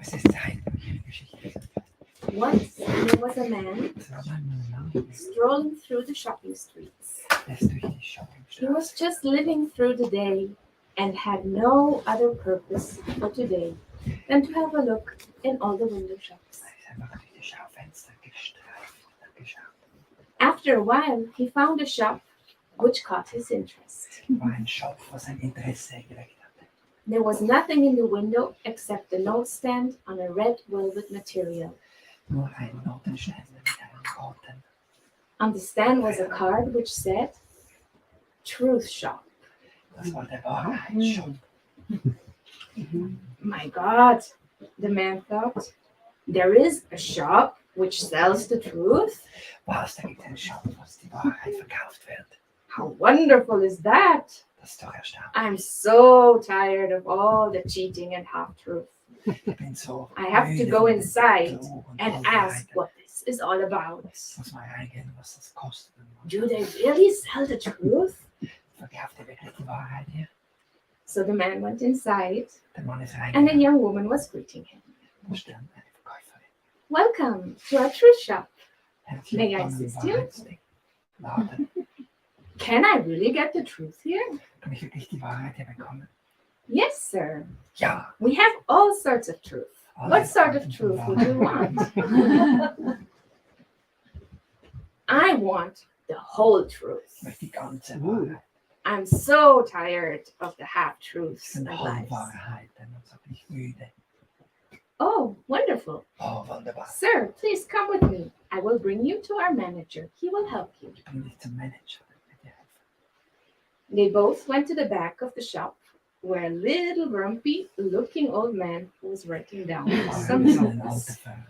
Es ist Zeit, ihre Geschichte. Once there was a man Es war einmal ein Mann, strolling through the shopping streets. der ist durch die He Shoppingstraße. was just living through the day and had no other purpose for today than to have a look in all the window shops. Er ist einfach durch die Schaufenster gestreift und geschaut. After a while, he found a shop which caught his interest. War ein Shop, was sein Interesse geweckt hatte. There was nothing in the window except a notestand on a red velvet material. Nur ein Notenständer mit einem roten. On the stand was a card which said, Truth Shop. Das war der Wahrheitsshop. My God, the man thought. There is a shop which sells the truth? Was, da gibt es einen Shop, was die Wahrheit verkauft wird. How wonderful is that? Das ist doch erstaunlich. I'm so tired of all the cheating and half-truth. Ich bin so I have to müde go von dem inside Betrug und and ask Unwahrheit. what this is all about. Muss mal reingehen, was das kostet. Do they really sell the truth? Verkauft er wirklich die Wahrheit hier? So the man went inside, Der Mann ist and a reingegangen. young woman was greeting him. Da stand eine Verkäuferin. Welcome to our truth shop. Herzlich May I willkommen im assist you? Wahrheitsladen. Can I really get the truth here? Kann ich wirklich die Wahrheit hier bekommen? Yes, sir. Ja. We have all sorts of truth. alle What sort of Arten von truth would you Wahrheit. want? I want the whole truth. Ich möchte die ganze Wahrheit. I'm so tired of the half-truths Das and sind lies. Wahrheiten und so bin ich müde. Oh, wonderful. Oh, wunderbar. Sir, please come with me. I will bring you to our manager. He will help you. Ich bringe dich zum Manager. Der wird dir helfen. They both went to the back of the shop where a little grumpy-looking old man was writing down some Das ist ein notes. alter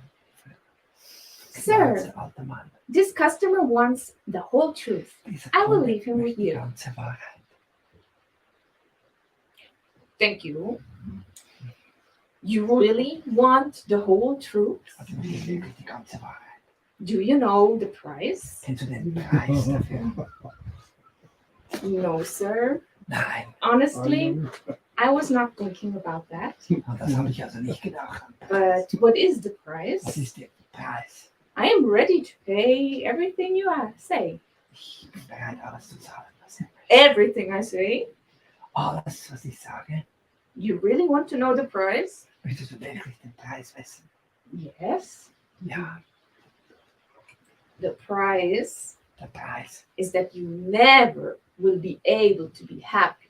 Sir, alter Mann. this customer wants the whole truth. Dieser I will Kunde leave him with möchte die you. ganze Wahrheit. Thank you. You really want the whole truth? Also ich möchte wirklich die ganze Wahrheit. Do you know the price? Kennst du den Preis dafür? No, sir. Nein. Honestly, I was not thinking about that. Und das habe ich also nicht gedacht. But what is the Was price? ist der Preis? I am ready to pay everything you say. Ich bin bereit, alles zu zahlen. Was Everything I say? alles, was ich sage, You really want to know the price? möchtest du wirklich den Preis wissen? Yes. Ja, The price der Preis is that you never will be able to be happy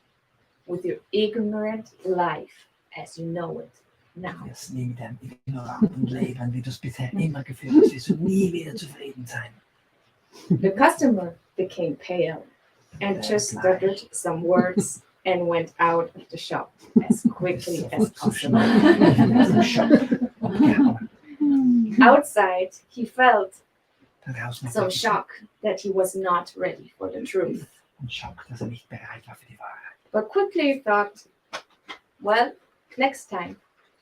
with your ignorant life as you know it now. Du wirst nie mit deinem ignoranten Leben, wie du es bisher immer geführt hast, wirst du nie wieder zufrieden sein. The customer became pale and just stuttered some words and went out of the shop as quickly as possible. Aus dem Shop abgehauen. Outside, he felt Draußen some shock that he was not ready for the truth, und Schock, dass er nicht bereit war für die Wahrheit. but quickly thought, well, next time.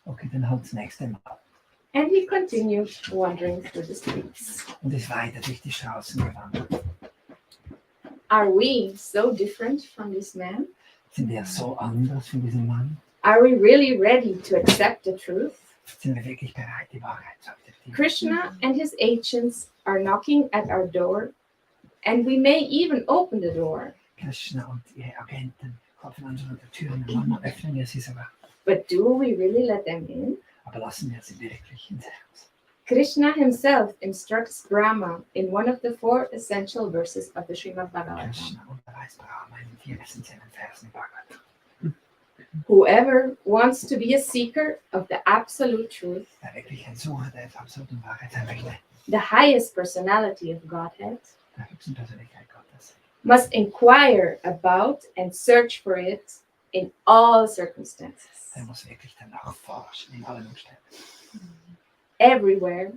Okay, dann halt das nächste Mal. And he continued wandering through the streets. Und ist weiter durch die Straßen gewandert. Are we so different from this man? Sind wir so anders von diesem Mann? Are we really ready to accept the truth? Sind wir wirklich bereit, die Wahrheit zu akzeptieren? Krishna and his agents are knocking at our door, and we may even open the door. Krishna und ihre Agenten klopfen an unsere Türen und manchmal öffnen wir sie sogar. But do we really let them in? Aber lassen wir sie wirklich ins Haus. Krishna himself instructs Brahma in one of the 4 essential verses of the Srimad Bhagavatam. Krishna unterweist Brahma in 4 essentiellen Versen im Bhagavatam. Whoever wants to be a seeker of the absolute truth, Wer wirklich ein Sucher der absoluten Wahrheit sein möchte, the highest personality of Godhead, der höchsten Persönlichkeit Gottes, must inquire about and search for it in all circumstances, der muss wirklich danach forschen in allen Umständen. everywhere,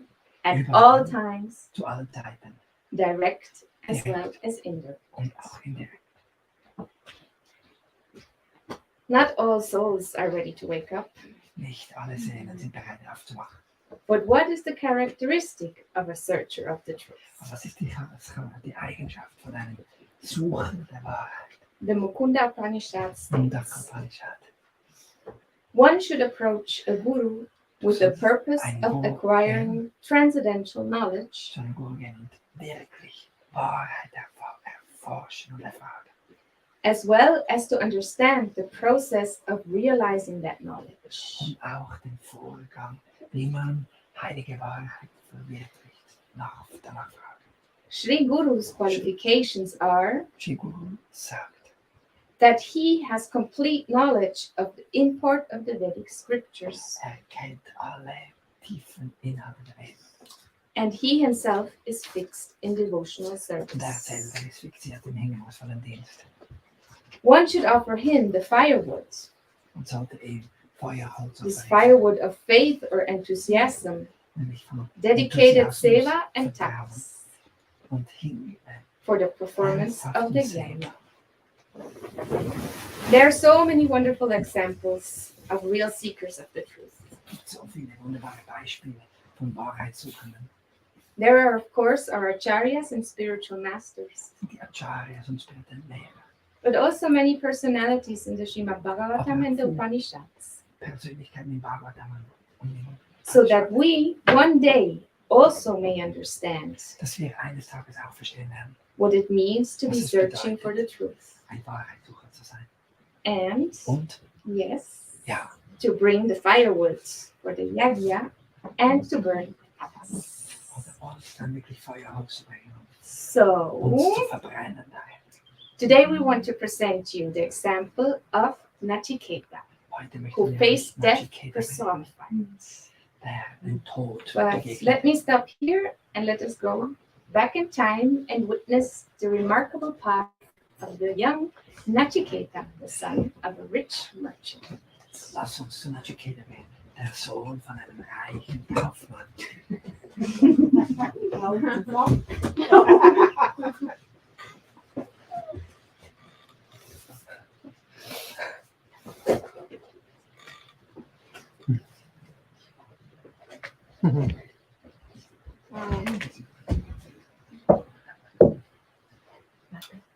at all times, Zu allen Zeiten direct as well as indirect. und auch indirekt. Not all souls are ready to wake up, Nicht alle Seelen sind bereit aufzuwachen. but what is the characteristic of a searcher of the truth? Aber was ist die Eigenschaft von einem Sucher der Wahrheit? The Mukunda Upanishad Und der states, Upanishad. one should approach a guru with the purpose of acquiring transcendental knowledge, sondern gehen wirklich Wahrheit erforschen und erfahren. as well as to understand the process of realizing that knowledge. Und auch den Vorgang, wie man heilige Wahrheit verwirklicht, danach fragen. Sri Guru's qualifications are Sri Guru sagt, that he has complete knowledge of the import of the Vedic scriptures, kennt alle tiefen Inhalte der Welt. and he himself is fixed in devotional Und er service. selber ist fixiert im hingebungsvollen Dienst. One should offer him the firewood, Und sollte ihm Feuerholz this aufbringen, firewood of faith or enthusiasm, nämlich von dedicated Enthusiasmus, seva and Vertrauen tapas und Hingabe. for the performance of the Ernsthaften yajna. There are so many wonderful examples of real seekers of the truth. Es gibt so viele wunderbare Beispiele von Wahrheitssuchenden. There are, of course, our acharyas and spiritual masters, Die Acharyas und spirituellen Lehrer. but also many personalities in the Srimad Bhagavatam and the Upanishads, Persönlichkeiten im Bhagavatam und im so that we one day also may understand dass wir eines Tages auch verstehen werden, what it means to be Was es searching bedeutet. for the truth. ein Wahrheitssucher zu sein. And, Und yes, ja, to bring the firewood for the yajna and to burn tapas. oder uns dann wirklich Feuerholz zu bringen und So, uns zu verbrennen darin. today we want to present you the example of Nachiketa, Heute möchten who wir faced uns death Nachiketa bringen, personified. der den Tod But begegnet. let me stop here and let us go back in time and witness the remarkable path of the young Nachiketa, the son of a rich merchant. Lass uns zu Nachiketa gehen, der Sohn von einem reichen Kaufmann.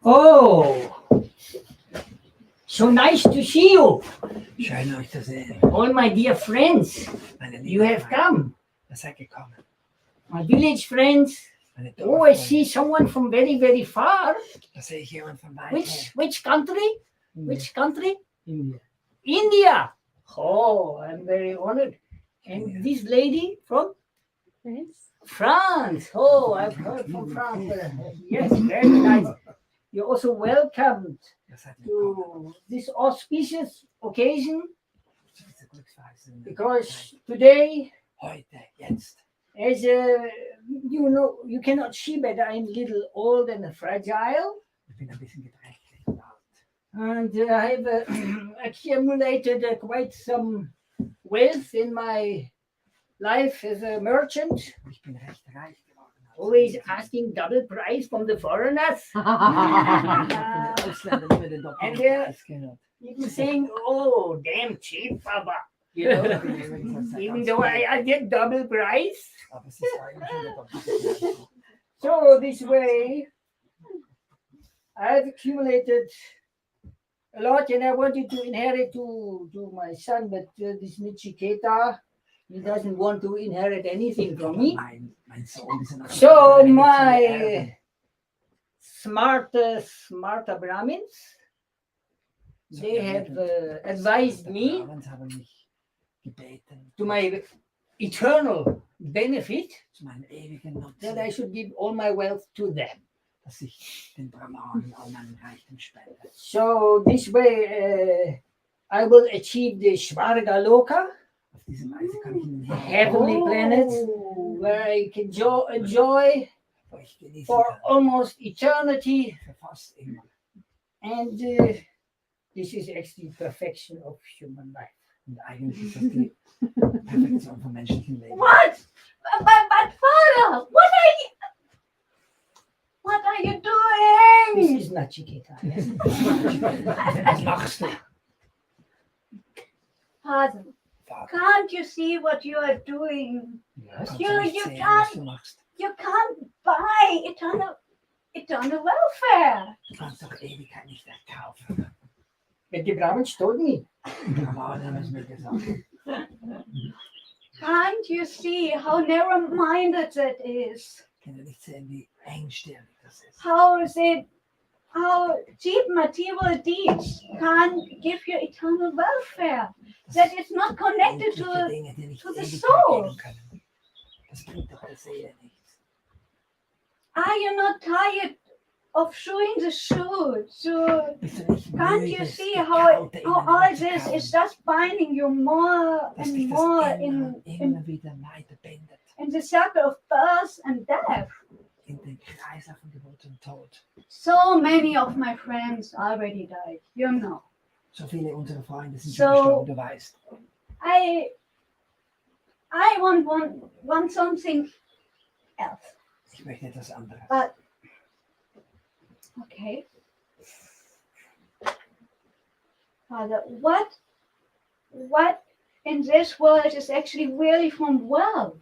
Oh, so nice to see you, Schön euch zu sehen, all my dear friends. meine You lieben have Freunde. come, Ihr seid gekommen, my village friends. meine Oh, I Dorffreunde. see someone from very, very far. Da sehe ich jemanden von weit her. Which country? India. Which country? India. India. Oh, I'm very honored. And India. this lady from France. Oh, I've heard from France. Yes, very nice. You're also welcomed Ihr seid willkommen. to this auspicious occasion Zu dieser glücksverheißenden because Zeit. today, Heute, jetzt, as you know, you cannot see, but I'm a little old and fragile, ich bin ein bisschen gebrechlich und alt. and I have accumulated quite some wealth in my life as a merchant. Ich bin recht reich geworden. Always asking double price from the foreigners. Von den Ausländern immer den doppelten And, Preis gehört. Even saying, "Oh, damn cheap, Papa." You know, even though I get double price. Aber es ist eigentlich schon der doppelte Preis. So this way, I've accumulated a lot, and I wanted to inherit to my son, but this Nichiketa, he doesn't want to inherit anything from me. Mein Sohn ist ein So my smarter Brahmins, they have advised me haben mich gebeten, to my eternal benefit zu meinem ewigen Nutzen, that I should give all my wealth to them. dass ich den Brahmanen all meinen Reichtum spende. So this way, I will achieve the Svarga Loka, Auf diese Weise kann ich in den heavenly planet, where I can enjoy wo ich genießen for kann, almost eternity. für fast immer. And this is actually perfection of human life. Und eigentlich ist das die Perfektion vom menschlichen Leben. What? But Father, what are you This doing? is Nachiketa. Was machst du, Father, Vater? can't you see what you are doing? Kannst You- du nicht you sehen, can't- was du machst? You can't buy eternal welfare. Du kannst doch Ewigkeit nicht erkaufen. But the Brahmins told me, Die Brahmanen haben es mir gesagt. Can't you see how narrow-minded that is? Können nicht sehen, wie engstirnig das ist. How cheap material deeds can't give you eternal welfare. That is not connected to Weltliche Dinge, die nicht to the Ewigkeit soul. geben können. Das bringt doch der Seele nichts. Are you not tired of showing the shoot? So Bist du nicht can't müde, you das see Gekaute how immer all wieder zu this kauen, is just binding you more dass and dich das more immer wieder weiter bindet in the circle of birth and death? in den Kreislauf von Geburt und Tod. So many of my friends already died, you know. So viele unserer Freunde sind So- schon gestorben, du weißt. I want something else. Ich möchte etwas anderes. But okay. Father, what in this world is actually really from world?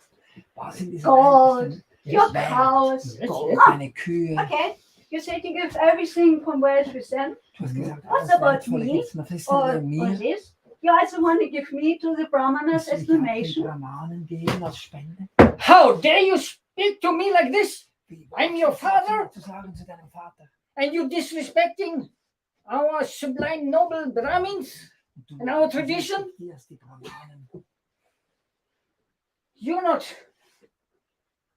Was in diesem Gold, Welt ist your denn wert? cows. Gold, Ah, deine Kühe. okay. You said you give everything from wealth to them. Du hast gesagt, What's alles about Wertvolle me? gibt's noch. Was ist Or, denn or mir? this? You also want to give me to the Brahmanas Willst du as mich auch den donation? Brahmanen geben als Spende? How dare you speak to me like this? Wie I'm wagst your du es, father? zu sagen zu deinem Vater? And you disrespecting our sublime noble Brahmins? Und du In our tradition? respektierst die Brahmanen.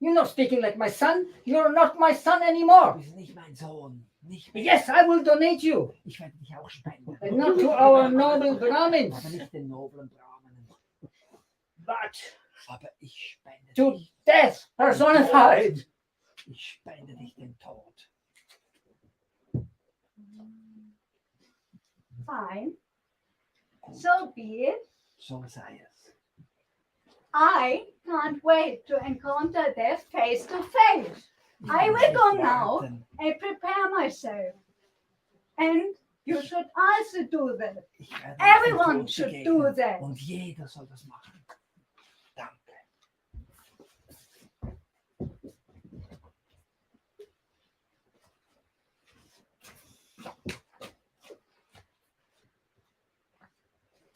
You're not speaking like my son. You're not my son Du anymore. bist nicht mein Sohn. Nicht mehr. Yes, I will donate you, Ich werde dich auch spenden. but not to our noble Brahmins, Aber nicht den noblen Brahmanen. but Aber ich spende to dich. death personified. Ich spende dich den Tod. Fine. So be it. So sei es. I can't wait to encounter death face to face. I will go now and prepare myself. And you should also do that. Ich werde Everyone dem Tod should begegnen. do that. Und jeder soll das machen. Danke.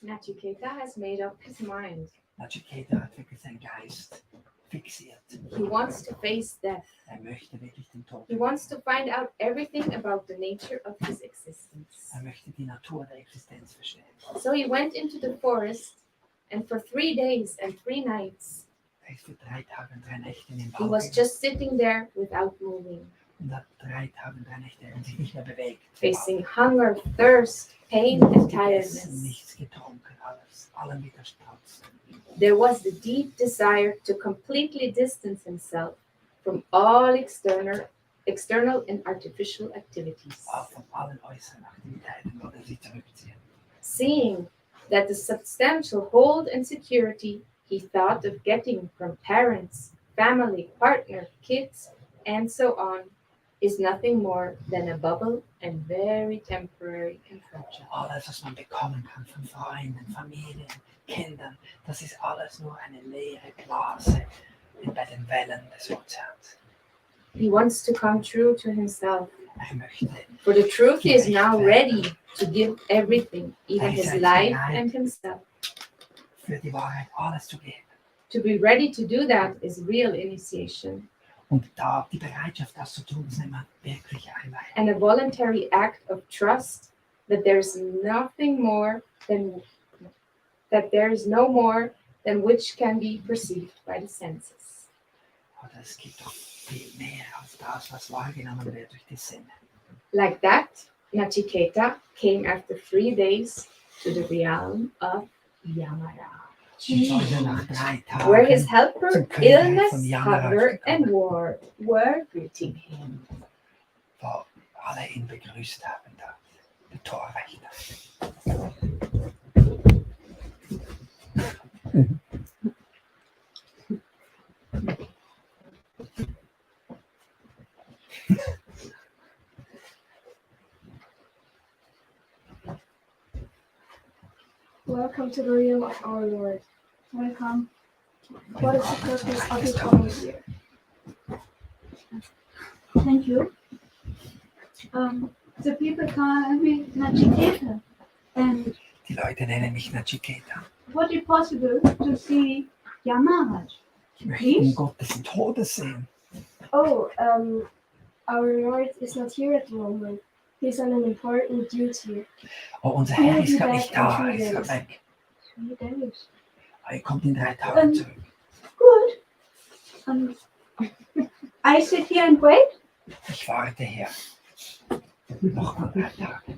Nachiketa has made up his mind. Nachiketa hat wirklich seinen Geist fixiert. He wants to face death. Möchte wirklich den Tod. He wants to find out everything about the nature of his existence. Möchte die Natur der Existenz verstehen. So he went into the forest, and for 3 days and 3 nights, Ist für 3 Tage und 3 Nächte in den he Wald was gegangen just sitting there without moving, und hat 3 Tage und 3 Nächte sich nicht mehr bewegt. facing hunger, thirst, pain, and Nichts gegessen, tiredness. nichts getrunken, allem widerstrotzt. There was the deep desire to completely distance himself from all external and artificial activities. Auch von allen äußeren Aktivitäten wollte er sich zurückziehen. Seeing that the substantial hold and security he thought of getting from parents, family, partner, kids, and so on is nothing more than a bubble and very temporary and fragile. Alles, was man bekommen kann von Freunden, Familien, Kindern, das ist alles nur eine leere Blase bei den Wellen des Ozeans. He wants to come true to himself, Möchte for the truth is now ready to give everything, even his life and himself. für die Wahrheit alles zu geben. To be ready to do that is real initiation Und da die Bereitschaft, das zu tun, ist immer wirklich Einleitung. and a voluntary act of trust that there's nothing more than that there is no more than which can be perceived by the senses. Oder es gibt doch viel mehr als das, was wahrgenommen wird durch die Sinne. Like that, Nachiketa came after 3 days to the realm of Yamara, Also nach 3 Tagen, where his helper, zum Königreich illness, von Yamara hunger, and gekommen, war were greeting him. wo alle ihn begrüßt haben, der Torwächter. Welcome to the realm of our Lord. Welcome. What is the purpose of your coming here? Thank you. The people call me Nachiketa. And Die Leute nennen mich Nachiketa. would it possible to see Maharaj. Ich möchte Please? den Gott des Todes sehen. Oh, our Lord is not here at the moment. He's on an important duty. Oh, unser He'll Herr be ist gar back nicht in da, 3 er ist gerade days. weg. 3 days. Er kommt in 3 Tagen zurück. Good. I sit here and wait. Ich warte hier. Nochmal 3 Tage.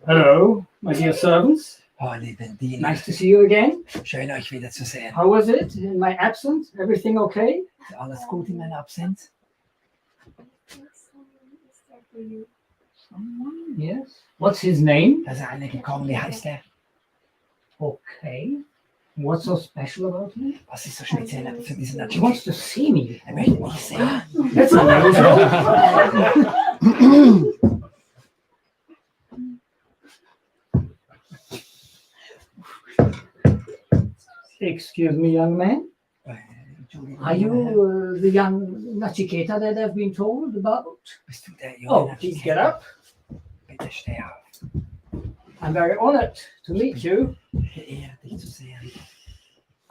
Hello, my dear servants. Oh, lieben Diener, Nice to see you again. schön euch wiederzusehen. How was it in my absence? Everything okay? Ist alles gut in meiner Absenz? Someone? Yes. What's his name? Da ist einer gekommen, wie heißt er? Okay. What's so special about him? Was ist so speziell für diesen He wants Menschen? to see me. Er möchte mich sehen. That's unusual. Excuse me, young man. Entschuldigung, Are you the young Nachiketa that I've been told about? Bist du der Oh, junge please get up. Bitte steh auf. I'm very honored to meet you. Geehrt, dich zu sehen.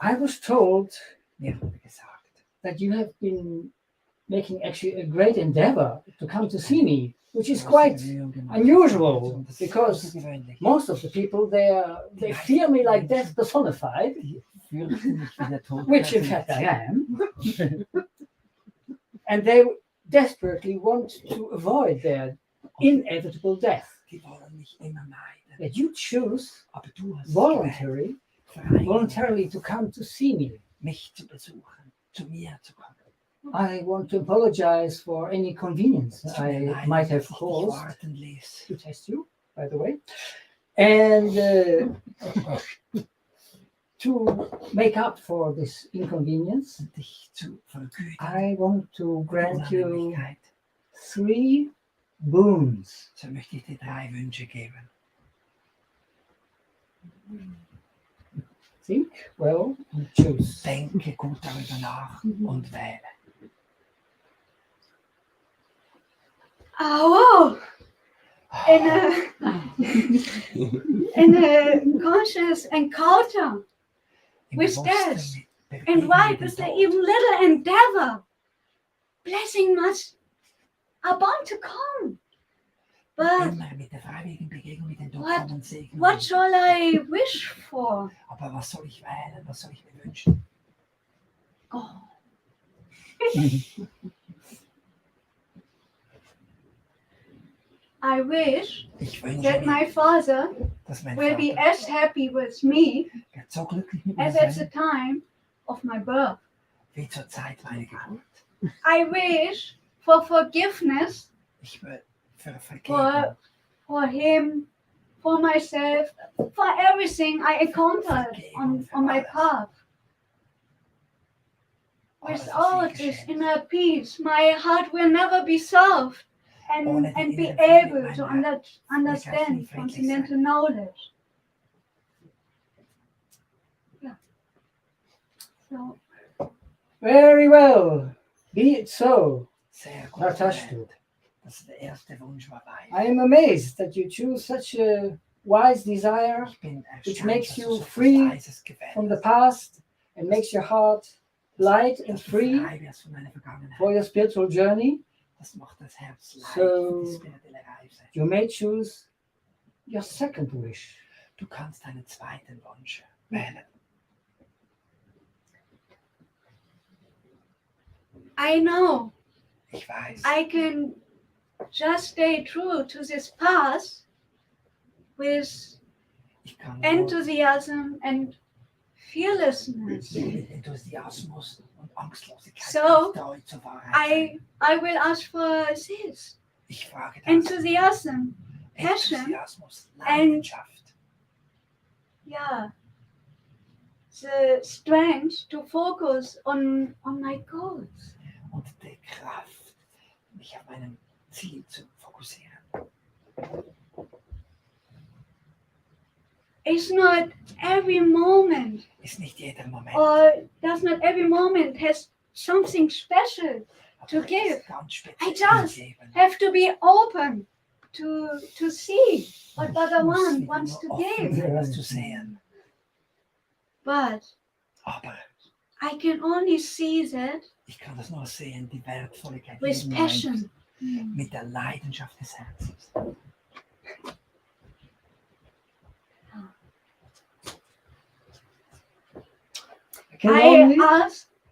I was told Mir wurde gesagt, that you have been making actually a great endeavor to come to see me, which is du hast quite Bemühungen gemacht. unusual Das ist because außergewöhnlich. most of the people they fear me like death personified, Die fürchten mich wie der Tod. which in fact I am, and they desperately want to avoid their inevitable death. Die wollen mich immer meiden. That you choose Aber du hast voluntarily to come to see me. mich zu besuchen, zu mir zu kommen. I want to apologize for any convenience Es tut mir I leid, might have dass ich dich caused warten ließ. to test you, by the way. And to make up for this inconvenience, Und dich zu vergüten. I want to Die grant you Unannehmlichkeit. 3 boons. So möchte ich dir 3 Wünsche geben. Think well and choose. Denke gut darüber nach und wähle. Oh, in a conscious encounter Im with bewussten and Begegnung why mit dem with the Tod. even little endeavor, blessing must are bound to come. But Immer mit der freiwilligen Begegnung mit dem Tod What- kommen Segen. what shall I wish for? Aber was soll ich wählen? Was soll ich mir wünschen? Oh. I wish Ich wünsche that mir, my father dass mein will be Vater as happy with me wird so glücklich mit mir as at the sein, time of my birth. wie zur Zeit meiner Geburt. I wish for forgiveness Ich will für Vergebung, for him, for myself, for everything I encountered on my path. alles, was Without hier this geschehen ist. inner peace, my heart will never be solved Ohne die and be innere Friede able to mein Herz understand friedlich sein. continental knowledge. Yeah. So, Very well. Be it so. Sehr gut. Ratashtu. Das ist der erste Wunsch war bei. I am amazed that you choose such a wise desire Ich bin which erstaunt, makes dass du you so viel free Weises gewählt from the hast. past and makes your heart light and Dass du free frei wirst von deiner Vergangenheit. for your spiritual journey. Das macht das Herz leicht So- für die spirituelle Reise. You may choose your second wish. Du kannst deinen zweiten Wunsch wählen. I know Ich weiß, I can just stay true to this path with ich kann nur enthusiasm and fearlessness. mit Enthusiasmus und Angstlosigkeit So, treu zur Wahrheit sein. I will ask for this Ich frage das. enthusiasm, passion, Enthusiasmus, Leidenschaft, yeah, the strength to focus on my goals. und die Kraft, mich auf meinem Ziel zu fokussieren. It's not every moment, Ist nicht jeder Moment. or does not every moment has something special to give. Ganz I speziell just geben. have to be open to see what the other Muss one wieder wants to nur offen give. sein, was zu sehen. But Aber I can only see that ich kann das nur sehen, die Wertvolligkeit with jeden Moments, passion. mit der Leidenschaft des Herzens.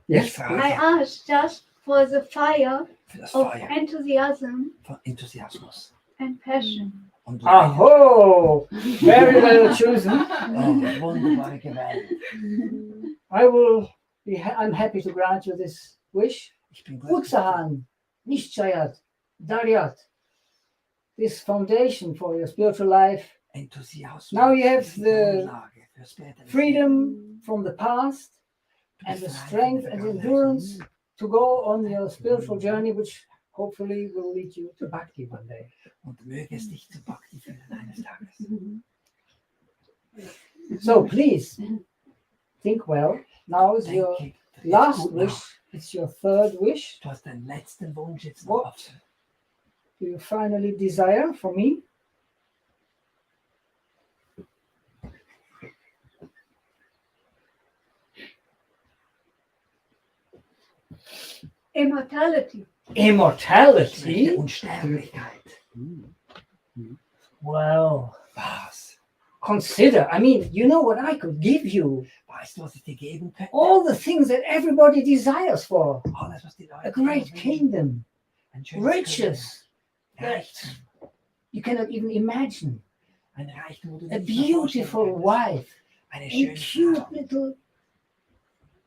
Yes, I ask just for the fire Für das of Feuer enthusiasm von Enthusiasmus. and passion. Und Aho! Very well chosen. oh, wunderbar gewählt. I'm happy to grant you this wish. Ich bin glücklich. Utsahan, Nishchayat, Daryat, this foundation for your spiritual life. Enthusiasmus. Now you have ist die the Grundlage für spirituelle freedom from the past and the strength and endurance to go on your spiritual journey, which hopefully will lead you to Bhakti one day. Und möge es dich zu Bhakti führen eines Tages. So please, think well. Now is your Denke last gut wish. nach. It's your third wish. Du hast deinen letzten Wunsch jetzt What? noch offen. Do you finally desire for me? Immortality. Immortality? Unsterblichkeit. Well, Was? consider. I mean, you know what I could give you? Weißt du, was ich dir geben könnte? All the things that everybody desires for. Alles, was die Leute A great wünschen. kingdom, Ein schönes riches Können. that you cannot even imagine. Ein Reichtum, wo du A nicht mal vorstellen beautiful könntest. wife, Eine and schöne cute Frau. little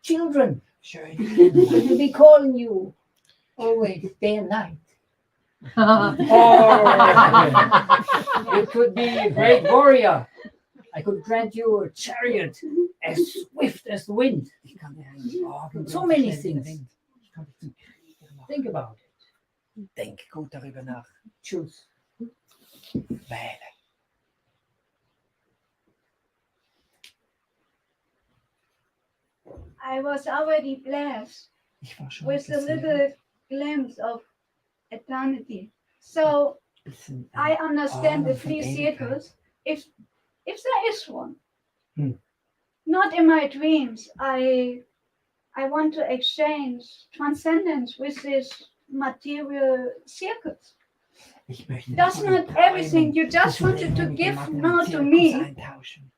children Schöne who Kinder. will be calling you always day and night. Or you could be a great warrior. I could grant you a chariot as swift as the wind. Ich kann dir einen Wagen So bringen, many schnell wie der things. Wind. Ich kann dich zum Krieger machen. Think about it. Denk gut darüber nach. Choose. Wähle. I was already blessed Ich war schon with a gesegnet. little glimpse of eternity. So Bisschen, I understand the Ahnung von three Ewigkeit. circles. If there is one, Hmm. not in my dreams. I want to exchange transcendence with these material circles. Ich möchte That's nicht not mit everything Träumen you just des wanted to Lebens give mit dem now to Zirkus me eintauschen.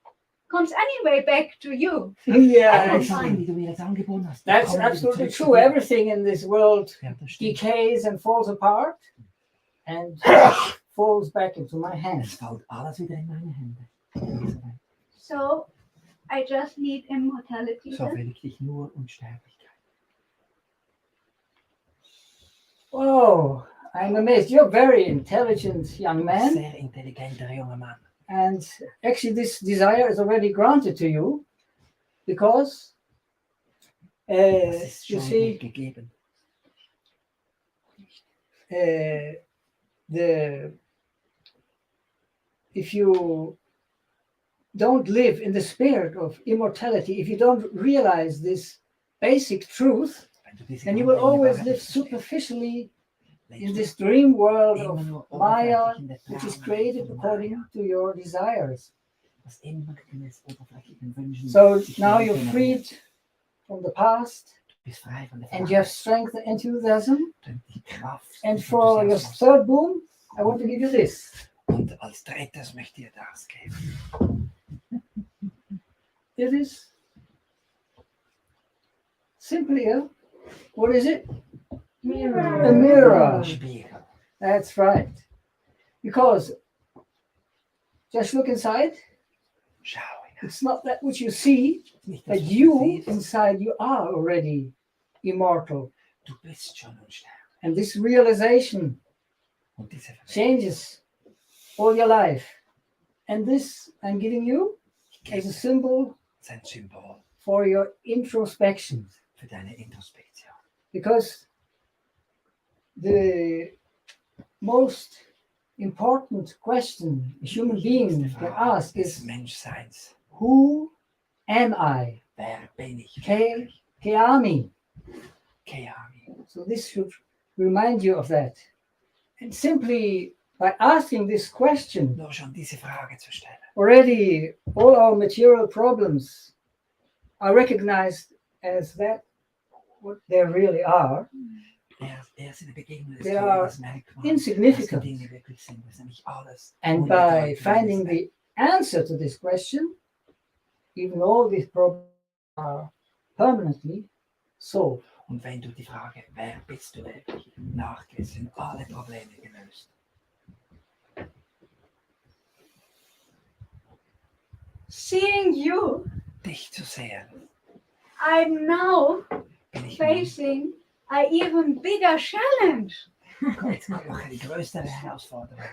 comes anyway back to you. Yeah, Alles, die du mir jetzt angeboten hast, die that's kommen wieder absolutely zurück zu true. dir. Everything in this world Ja, das stimmt. decays and falls apart and falls back into my Es hands. fällt alles wieder in meine Hände. So I just need immortality. So then. will ich dich nur Unsterblichkeit. Oh, I'm amazed. You're a very intelligent young man. Sehr intelligenter junger Mann. And actually, this desire is already granted to you because Das ist you schon see, gegeben. if you don't live in the spirit of immortality, if you don't realize this basic truth, Wenn du diese then you will grundlegende always Wahrheit live nicht verstehst, superficially lebst in du this dream world immer of nur Maya, oberflächlich in der which is Traumwelt created von according Maya, to your desires. was immer gemäß oberflächlichen Wünschen So sich now neu you're generiert. freed from the past, Du bist frei von der and you have Vergangenheit. strength and enthusiasm. Und die Kraft And des for your Enthusiasmus. third boon, I want to give you this. Und als drittes möchte ich dir das geben. It is simply what is it? A mirror. Spiegel. That's right. Because just look inside. Schau hinein. It's not that which you see, Nicht, but dass du you siehst, inside you are already immortal. du bist schon unsterblich. And this realization Und diese Verwendung changes all your life. And this I'm giving you as a symbol ist ein Symbol for your introspection. für deine Introspektion. Because the most important question a human being can ask des is, Menschseins. who am I? Wer bin ich? Keami. Keami. So this should remind you of that. And simply by asking this question, Nur schon diese Frage zu stellen. already all our material problems are recognized as that what they really are. Erst in der Begegnung des They are Todes merkt man, insignificant. was die Dinge wirklich sind. Das ist nämlich alles. And by finding the answer to this question, even all these problems are permanently solved. Und wenn du die Frage, wer bist du wirklich, nachgehst, sind alle Probleme gelöst. Seeing you, Dich zu sehen, I'm now bin ich facing an even bigger challenge. jetzt kommt noch eine größere Herausforderung.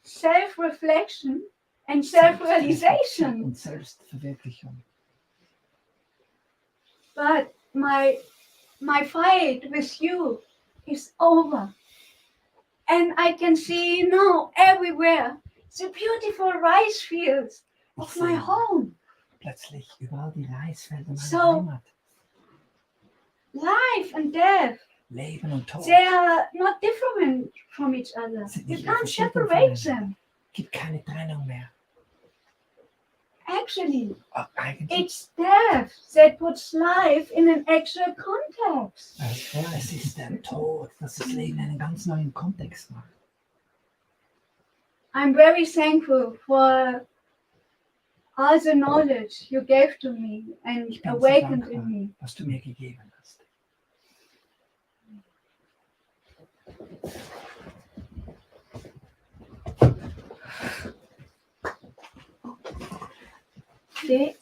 Self-reflection and self-realization. Und Selbstverwirklichung. But my fight with you is over. And I can see now everywhere the beautiful rice fields of my home. Plötzlich überall die Reisfelder meiner So- Heimat. Life and death, Leben und Tod. they are not different from each other. You can't separate them. Gibt keine Trennung mehr. Actually, Eigentlich, it's death that puts life in an actual context. es ist der Tod, das das Leben in einen ganz neuen Kontext macht. I'm very thankful for all the knowledge you gave to me and Ich bin so awakened dankbar, in me. was du mir gegeben hast. Today,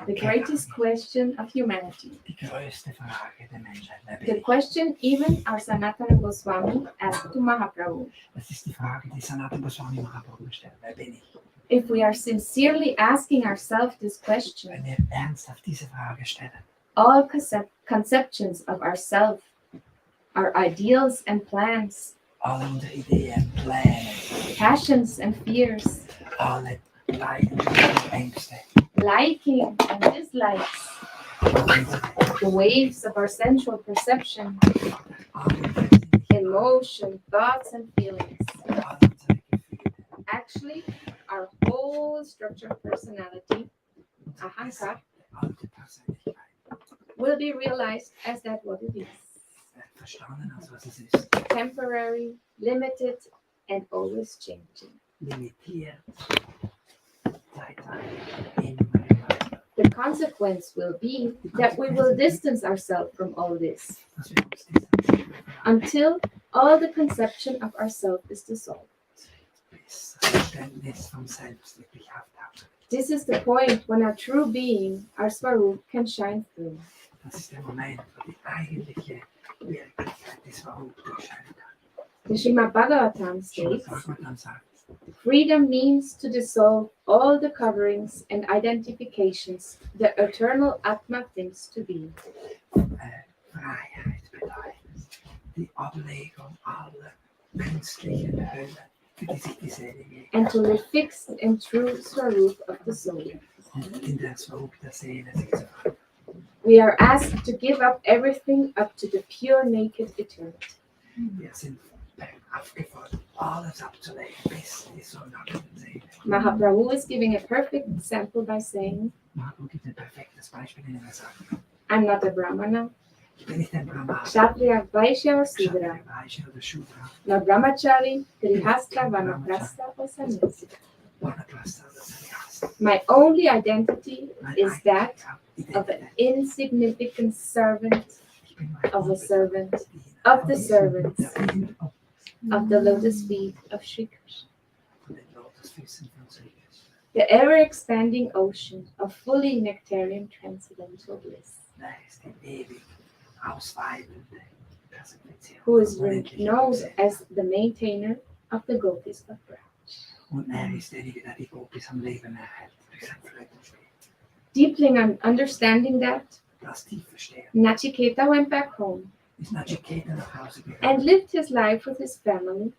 the greatest question of humanity. Die größte Frage der Menschheit. Wer bin The ich? question even our Sanatana Goswami asked to Mahaprabhu. Das ist die Frage, die Sanatana Goswami Mahaprabhu stellt. Wer bin ich? If we are sincerely asking ourselves this question, Wenn wir ernsthaft diese Frage stellen, all conceptions of ourself, our ideals and plans, alle unsere Ideen, Pläne, passions and fears, alle Leidenschaften und Ängste, liking and dislikes, the waves of our sensual perception, alle emotion, thoughts and feelings. unsere Gefühle, Actually, our whole structure of personality, ahankar, alte Persönlichkeit, will be realized as that what it is. wird verstanden als was es ist. Temporary, limited, and always changing. Limitiert, zeitweilig, immer weiter. The consequence will be that we will distance ourselves from all this Dass wir uns distanzieren until all the conception of ourself is dissolved. bis das Verständnis vom Selbst wirklich auftaucht. This is the point when our true being, our Svarupa, can shine through. Das ist der Moment, wo die eigentliche Wirklichkeit des Svarupa durchscheinen kann. The Srimad Bhagavatam Schon states, Bhagavatam sagt, freedom means to dissolve all the coverings and identifications the eternal Atma thinks to be. Freiheit bedeutet die Ablegung aller künstlichen Hüllen, für die sich die Seele And to legt. live fixed and true Svarupa of the soul. Und in der Svarupa der Seele sich zu verändern. We are asked to give up everything up to the pure naked eternity. Wir sind aufgefordert, alles abzulegen, bis die sogenannte Seele. Mahaprabhu is giving a perfect example by saying, Mahaprabhu gibt ein perfektes Beispiel, indem er sagt, I'm not a Brahmana, ich bin nicht ein Brahmana, Kshatriya, Vaishya or Sudra, Kshatriya, Vaishya oder Shudra, nor Brahmachari, Grihastha, Vanaprastha or Sannyasi. Vanaprastha oder Sannyasi. My only identity Meine is that eigentliche of an Identität. insignificant servant Ich bin mein of a servant Diener, of the servants der Diener of the lotus feet of Sri Krishna. von den Lotusfüßen von Sri Krishna. The ever-expanding ocean of fully nectarian transcendental bliss, Er ist die ewig ausweitende Personifizieren. who is unendlichen known Glückseligkeit. as the maintainer of the gopis of Braj. Und er ist derjenige, der die Gopis am Leben erhält durch sein Flötenspiel. Deeply understanding that, Das tief verstehen. Nachiketa went back home Ist Nachiketa nach Hause gegangen. and lived his life with his family,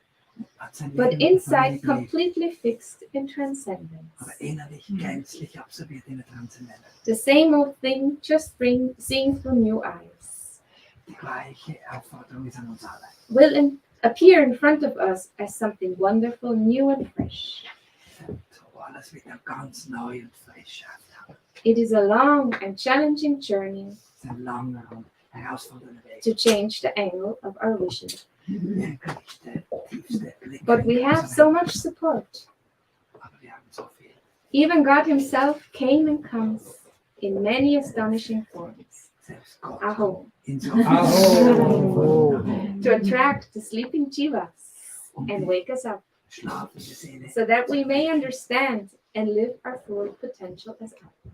Hat sein but Leben mit der inside Familie gelebt, completely fixed in transcendence. aber innerlich gänzlich absorbiert in der Transzendenz. The same old thing, just seen through new eyes. Die gleiche Aufforderung ist an uns alle. will appear in front of us as something wonderful, new and fresh. So alles wieder ganz neu und frisch auftauen. It is a long and challenging journey Es ist ein langer und herausfordernder Weg. to change the angle of our vision. Wirklich der tiefste Blick. But we have so much support. Aber wir haben so viel. Even God Himself came and comes in many astonishing forms. Selbst Gott. Aho. In so To attract the sleeping Jivas and wake us up schlafende Seele, so that we may understand and live our full potential as God.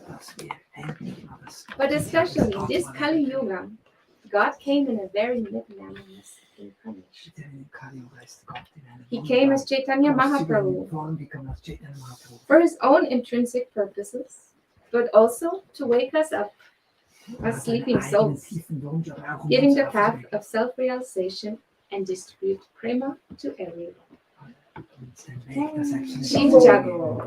dass wir endlich alles. But especially in this Kali Yuga, God came in a very magnanimous incarnation. He came as Chaitanya Mahaprabhu for His own intrinsic purposes, but also to wake us up as sleeping souls, giving the path of self-realization and distribute prema to everyone. Shiv Jago.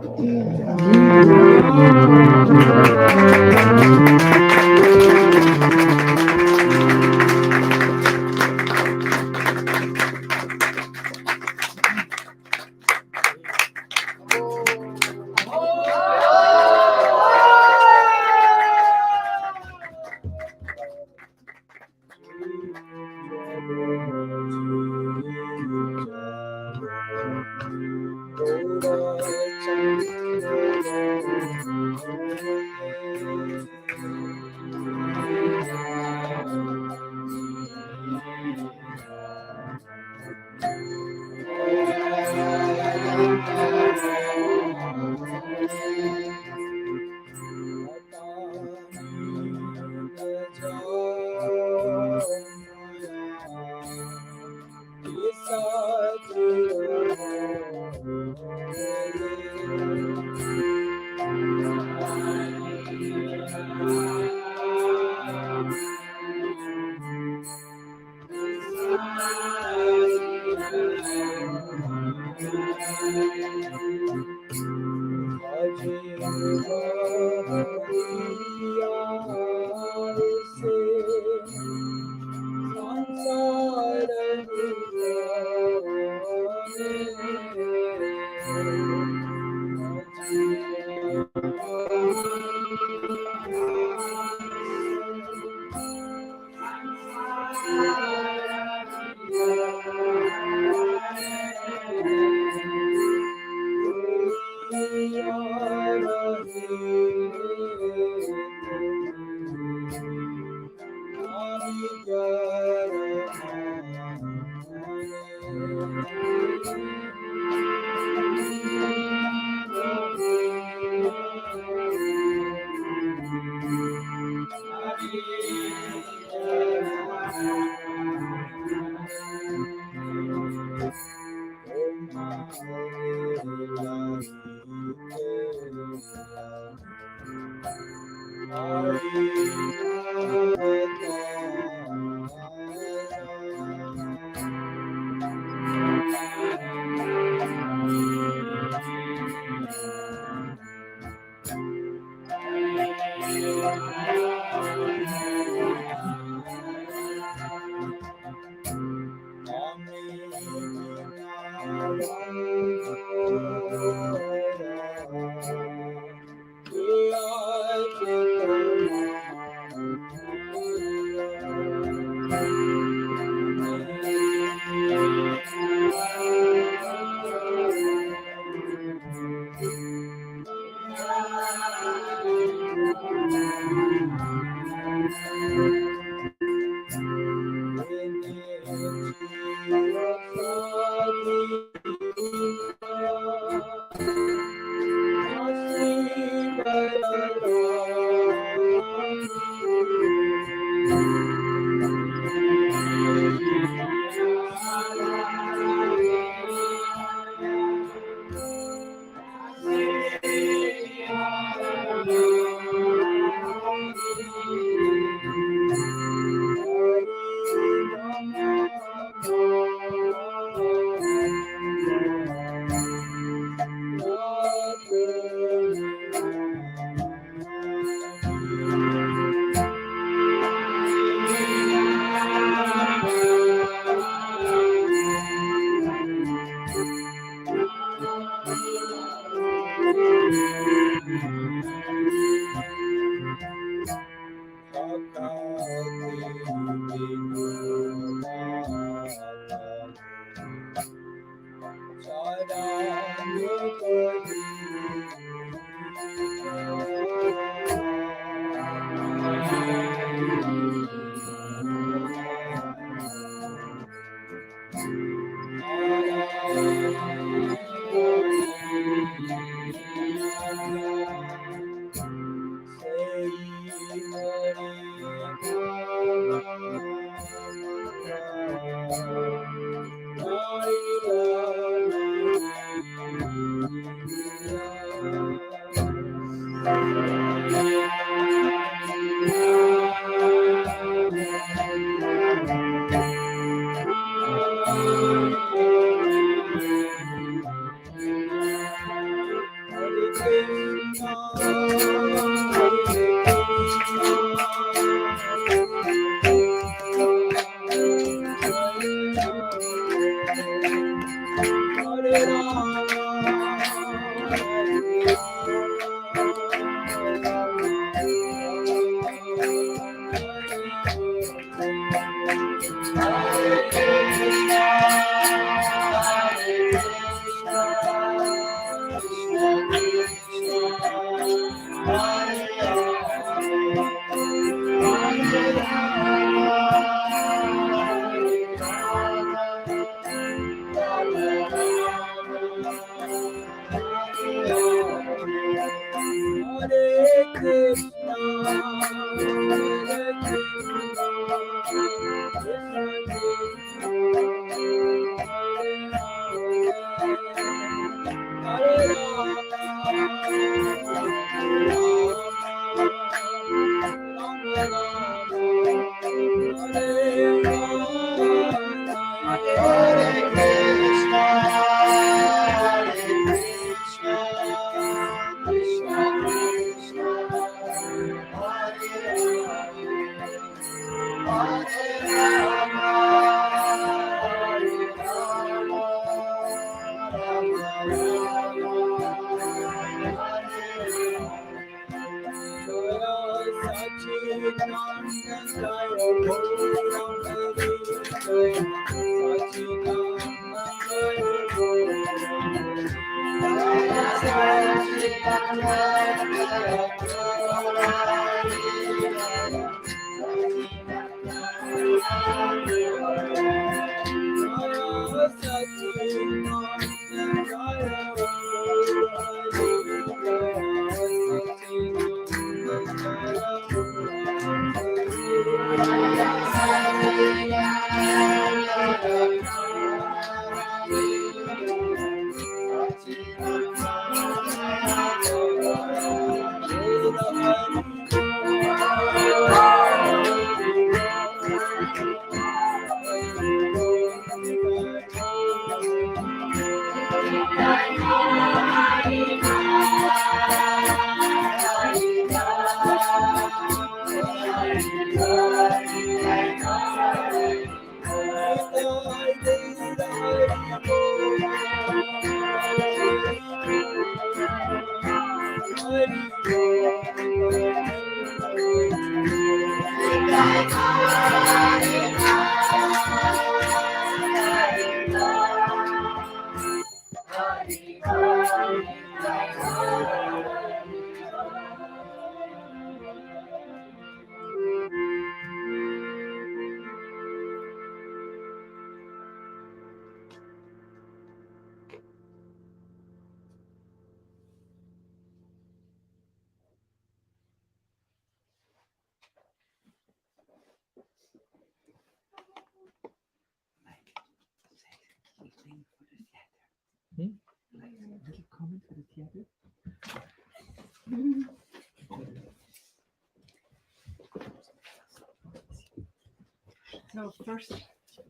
So first,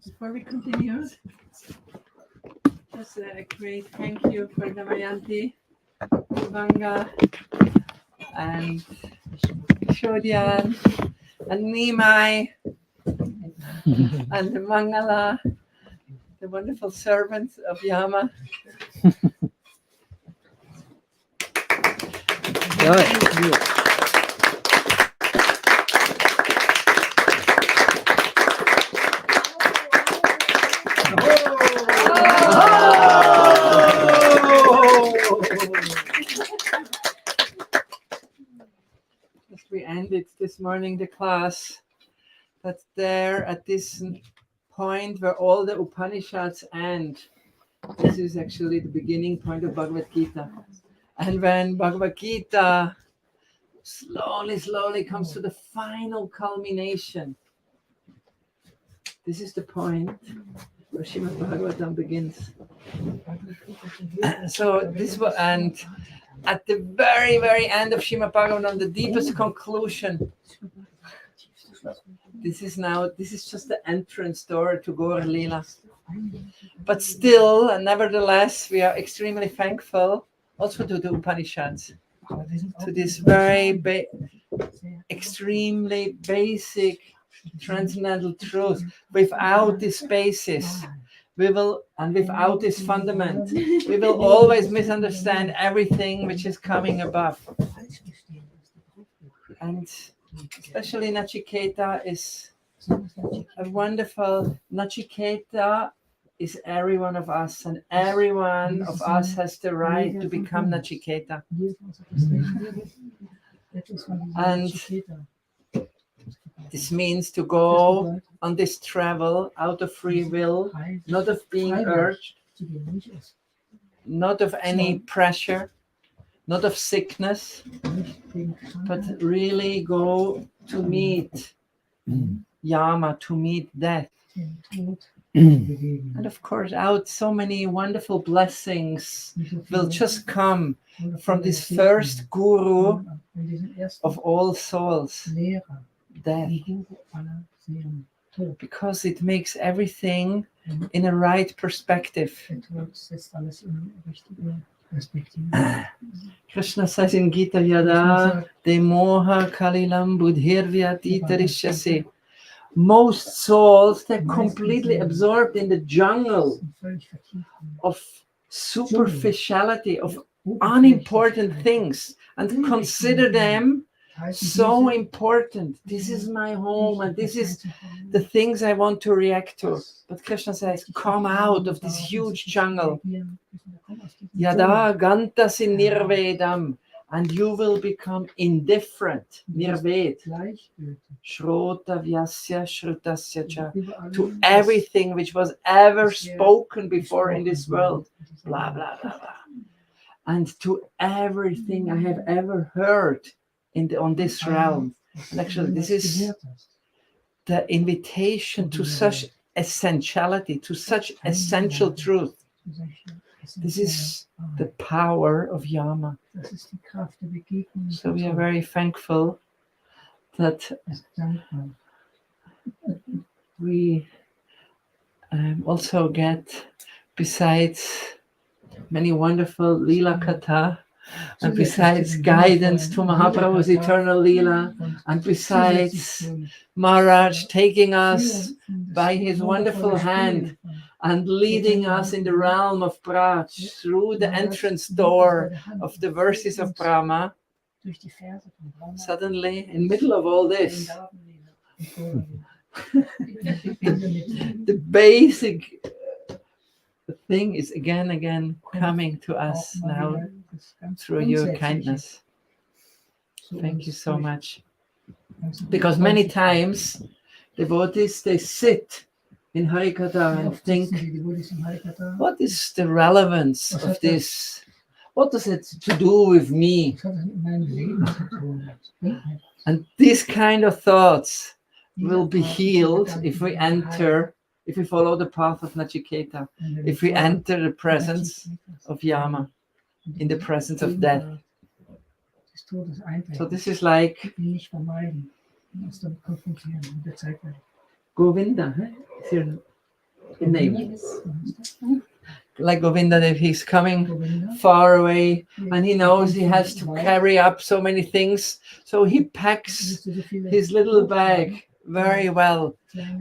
before we continue, just a great thank you for Damayanti, Vanga, and Shodyan, and Nimai, and the Mangala, the wonderful servants of Yama. Thank you. As we ended this morning the class, that's there at this point where all the Upanishads end. This is actually the beginning point of Bhagavad Gita. And when Bhagavad Gita slowly comes to the final culmination, This is the point where Srimad Bhagavatam begins. So this was, and at the very, very end of Srimad Bhagavatam, the deepest conclusion. This is just the entrance door to Gaur Leela. But still, and nevertheless, we are extremely thankful also to the Upanishads, to this very extremely basic transcendental truth. Without this basis, and without this fundament, we will always misunderstand everything which is coming above. And especially Nachiketa is a wonderful. Nachiketa is every one of us, and every one of us has the right to become Nachiketa. And this means to go on this travel out of free will, not of being urged, not of any pressure, not of sickness, but really go to meet Yama, to meet death. And of course, out so many wonderful blessings will just come from this first guru of all souls, death, because it makes everything in a right perspective. Krishna says in Gita Yada, De Moha Kalilam Budhirvya Titarishyase. Most souls, they're completely absorbed in the jungle of superficiality, of unimportant things, and consider them so important. This is my home, and this is the things I want to react to. But Krishna says, come out of this huge jungle. Yada gantasi nirvedam, and you will become indifferent, nirved, shrota vyasya shrutasya cha, to everything which was ever spoken before in this world, blah, blah, blah, blah. And to everything I have ever heard on this realm. And actually, this is the invitation to such essentiality, to such essential truth. This is the power of Yama. So we are very thankful that we also get, besides many wonderful Leela Katha, and besides guidance to Mahaprabhu's eternal Leela, and besides Maharaj taking us by his wonderful hand and leading us in the realm of Braj through the entrance door of the verses of Brahma, suddenly, in the middle of all this, the basic thing is again coming to us now through your kindness. Thank you so much. Because many times devotees, they sit in Harikatha and think, what is the relevance of this? What does it to do with me? And these kind of thoughts will be healed if we follow the path of Nachiketa, if we enter the presence of Yama, in the presence of death. So this is like Govinda, is your name? Like Govinda, if he's coming far away and he knows he has to carry up so many things, so he packs his little bag very well.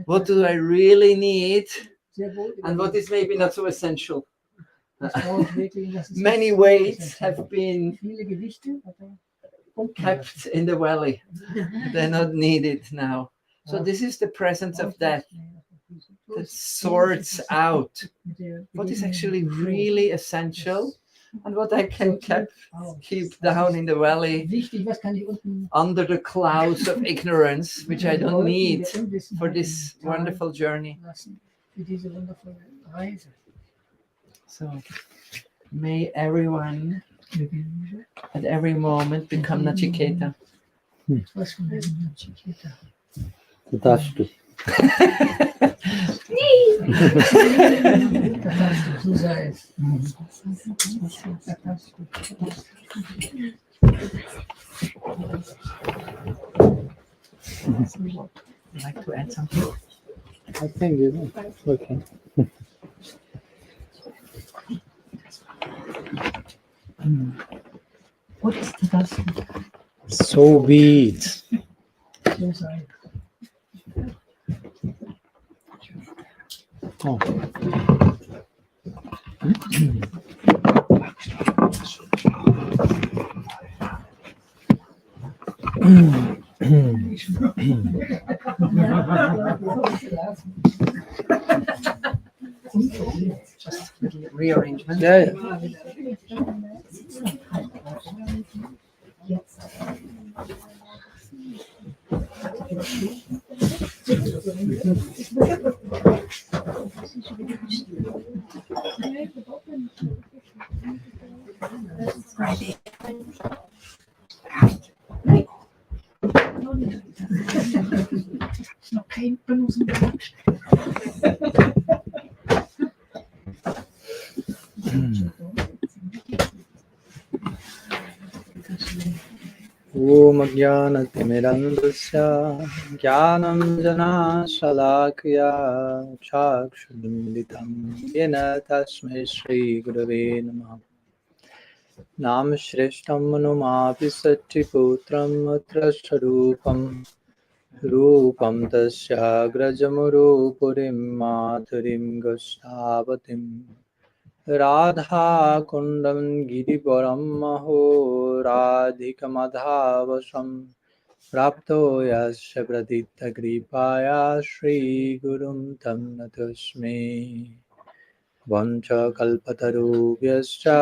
What do I really need, and what is maybe not so essential? Many weights have been kept in the valley. They're not needed now. So this is the presence of death that sorts out what is actually really essential and what I can keep down in the valley under the clouds of ignorance, which I don't need for this wonderful journey. So may everyone at every moment become Nachiketa. Like to add something? I think you know. Okay. What is the dust? So be it. So sorry. Oh. Just a little rearrangement. Yeah, Friday. Is nog geen benoezen belangrijk. Om Jnanatimirandasya Jnanam Shalakya Chakshudamritam Yena Tasmai Shri Gurave Namaha Nam Shreshtam Manumapi Satchiputram Atra Sharupam Rupam Tasya Grajamurupurim Madhurim Gostavatim Radha Kundam Girivaram Maho Radhika Madhavasam Prapto Yasya Pradita Kripaya Shri Gurum Tam Natasme Vancha Kalpatarubhyascha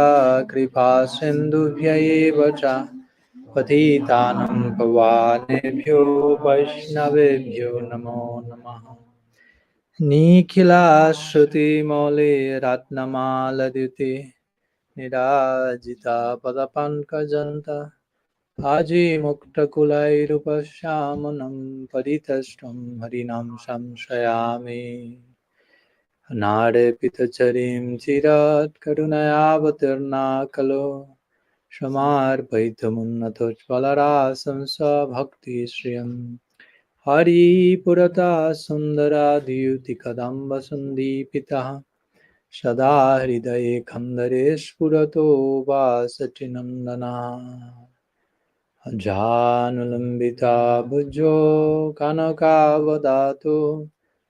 Kripa Sindhubhya Cha Patitanam Pavanebhyo Vaishnavebhyo Namo Namaha Nikhila Shruti Mole Ratnamaladiti Nirajita Padapankajanta Aji Mukta Kulairupasyamanam Paritashtam Harinam Samshayami Nare Pitacharim Chirat Karunayavatirna Kalo Shamarpaitamunnatochvalarasam Bhakti Shriyam Hari Purata Sundara Dhyuti Kadamba Sundipita Sada Hridaye Khandaresh Purato Vasatinandana Janulambita Bhujo Kanakavadato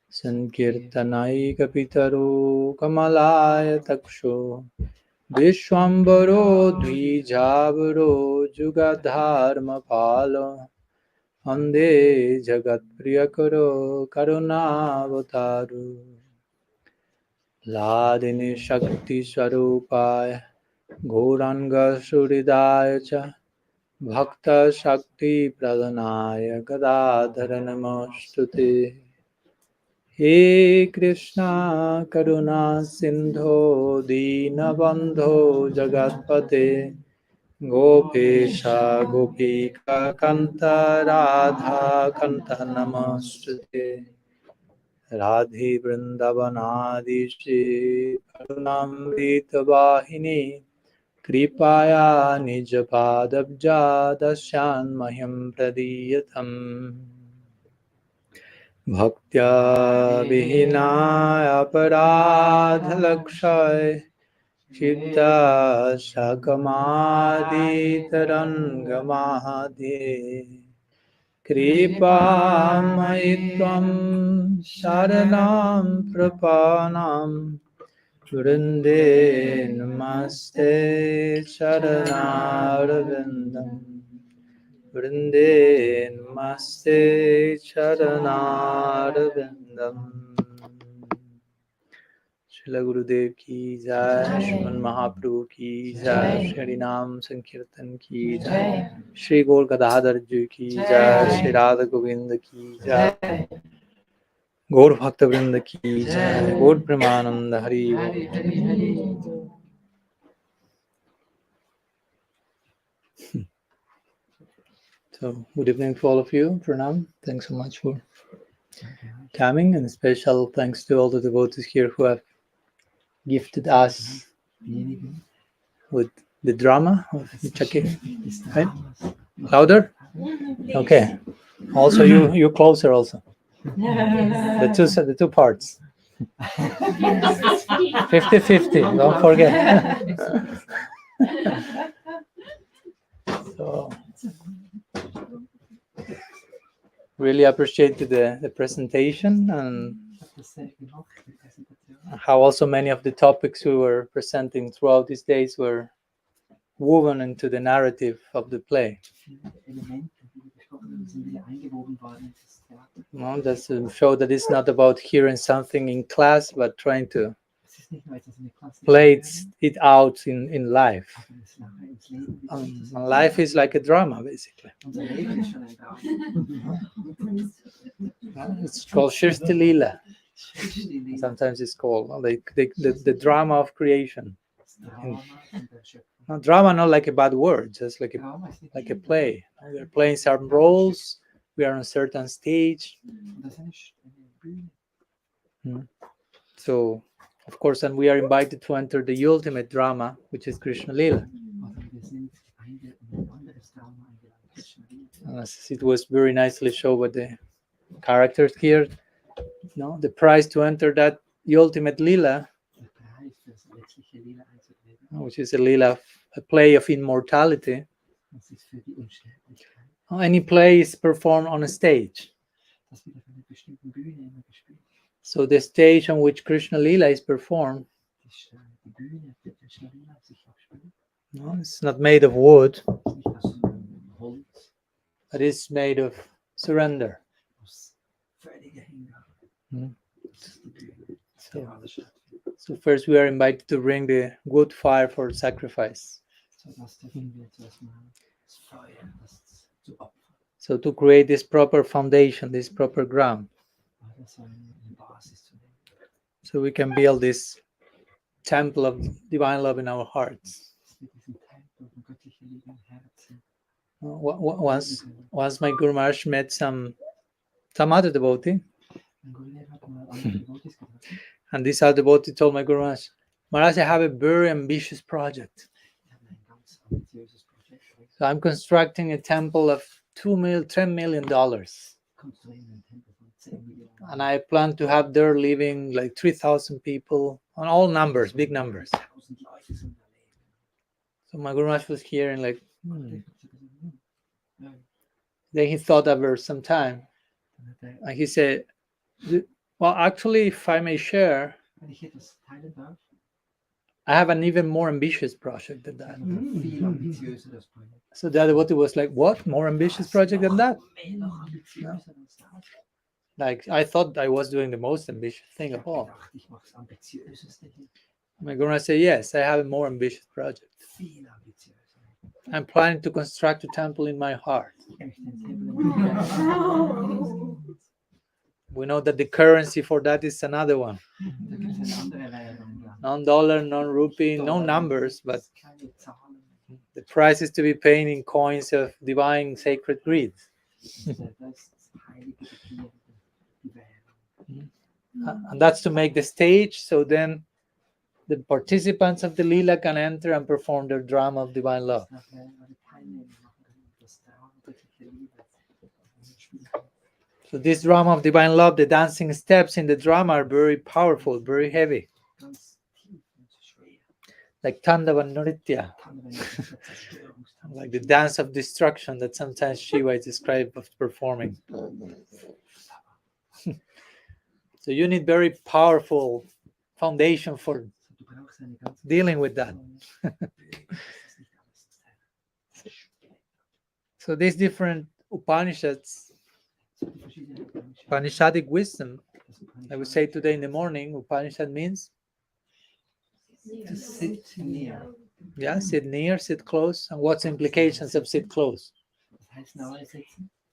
Sankirtanai Kapitaru Kamalaya Taksho Vishwambaro Dvijavaro Jugadharma Palo Ande Jagat Priyakaro Karunavataru Ladini Shakti Swarupaya Gauranga Suridaya Cha Bhakta Shakti Pradhanaya Gadadhara Namostute He Krishna Karuna Sindho Dinabandho Jagatpate Gopesha Gopika Kanta Radha Kanta Namostute Radhi Vrindavanadi Shri Karunamrita Vahini Kripaya Nijapadabja Dasyan Mahyam Pradiyatam Bhaktya Vihinaya Aparadhalakshay Chitta Shakamadi Tarangamahade Kripa Maitvam Sharanam Prapanam Vrinde Namaste Charanarvindam Vrinde Namaste Charanarvindam Srila Gurudev ki jai, Shriman Mahaprabhu ki jai, Shri Nam Sankirtan ki jai, Shri Gaur Gadadhar ji ki jai, Shri Radha Govinda ki jai, Gaur Bhakta Vrinda ki jai, Gaur Premananda Hari Bol. So, good evening to all of you. Pranam. Thanks so much for coming, and special thanks to all the devotees here who have gifted us with the drama of Chakir. Right? Louder? Okay. Also, you closer also. The two parts. 50-50, don't forget. So, really appreciated the presentation and how also many of the topics we were presenting throughout these days were woven into the narrative of the play. No, that's to show that it's not about hearing something in class, but trying to play it out in life. And life is like a drama, basically. It's called Shirsti Lila. Sometimes it's called like the drama of creation. Not drama, not like a bad word, just like a play. We're playing some roles. We are on a certain stage. So, of course, and we are invited to enter the ultimate drama, which is Krishna Lila. As it was very nicely shown by the characters here. No, the price to enter that ultimate Lila, which is a Lila, a play of immortality. Any play is performed on a stage. So the stage on which Krishna Lila is performed, no, it's not made of wood, but it's made of surrender. So first we are invited to bring the wood fire for sacrifice. So to create this proper foundation, this proper ground, so we can build this temple of divine love in our hearts. Once my Guru Maharaj met some other devotee, and this other devotee told my Guru Maharaj, Maharaj, I have a very ambitious project. So I'm constructing a temple of $10 million. And I plan to have there living like 3,000 people on all numbers, big numbers. So my Guru Maharaj was hearing like, Then he thought over some time. And he said, well, actually, if I may share, I have an even more ambitious project than that. So the other devotee was like, what? More ambitious project than that? No. Like, I thought I was doing the most ambitious thing of all. My Guru said, yes, I have a more ambitious project. I'm planning to construct a temple in my heart. We know that the currency for that is another one. Non-dollar, non-rupee, no numbers, but the price is to be paid in coins of divine sacred greed. And that's to make the stage, so then the participants of the Lila can enter and perform their drama of divine love. So this drama of divine love, the dancing steps in the drama are very powerful, very heavy. Like Tandava Nritya. Like the dance of destruction that sometimes Shiva is described as performing. So you need very powerful foundation for dealing with that. So these different Upanishads, Upanishadic wisdom, I would say today in the morning, Upanishad means to sit near. Yeah, sit near, sit close. And what's the implications of sit close?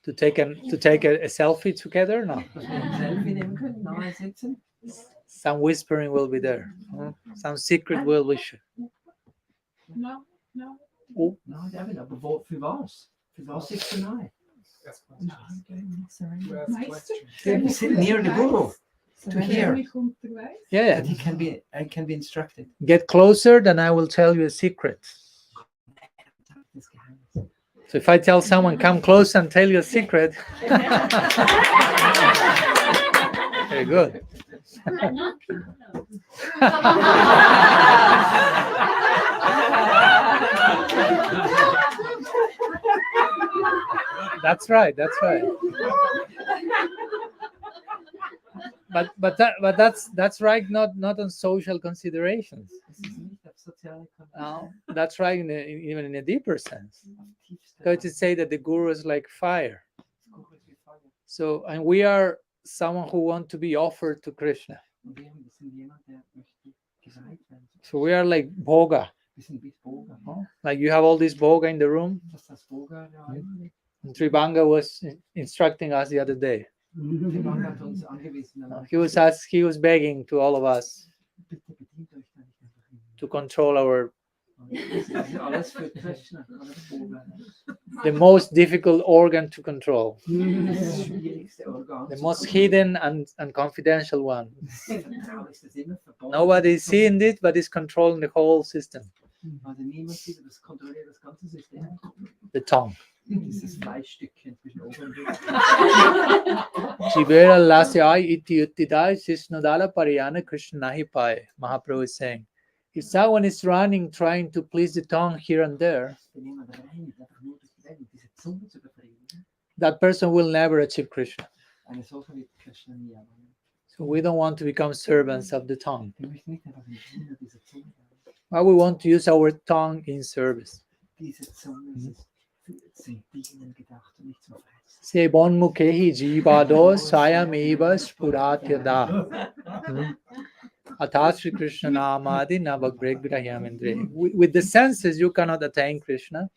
To take a selfie together? No. Some whispering will be there. Some secret will be shown. No, det är väl för vad? För vad sitter nära? Sit near the guru to hear. Yeah, I can be instructed. get closer, then I will tell you a secret. So if I tell someone, come close and tell you a secret, very good. That's right. But that's right. Not on social considerations. That's right. Even in a deeper sense. Going to say that the guru is like fire. So, and we are someone who want to be offered to Krishna. So we are like bhoga. Like you have all this bhoga in the room. And Tribanga was instructing us the other day. He was begging to all of us to control our the most difficult organ to control, the most hidden and confidential one. Nobody is seeing it, but it's controlling the whole system. The tongue. Jivera lasai iti uttidai sisnodala pariyana Krishna nahi paye. Mahaprabhu is saying, if someone is running, trying to please the tongue here and there, that person will never achieve Krishna. So we don't want to become servants of the tongue. But we want to use our tongue in service. Se bon mukhehi jivado sayameva spuratyada. Atasri Krishna namadi navagregrahyamindre. With the senses, you cannot attain Krishna.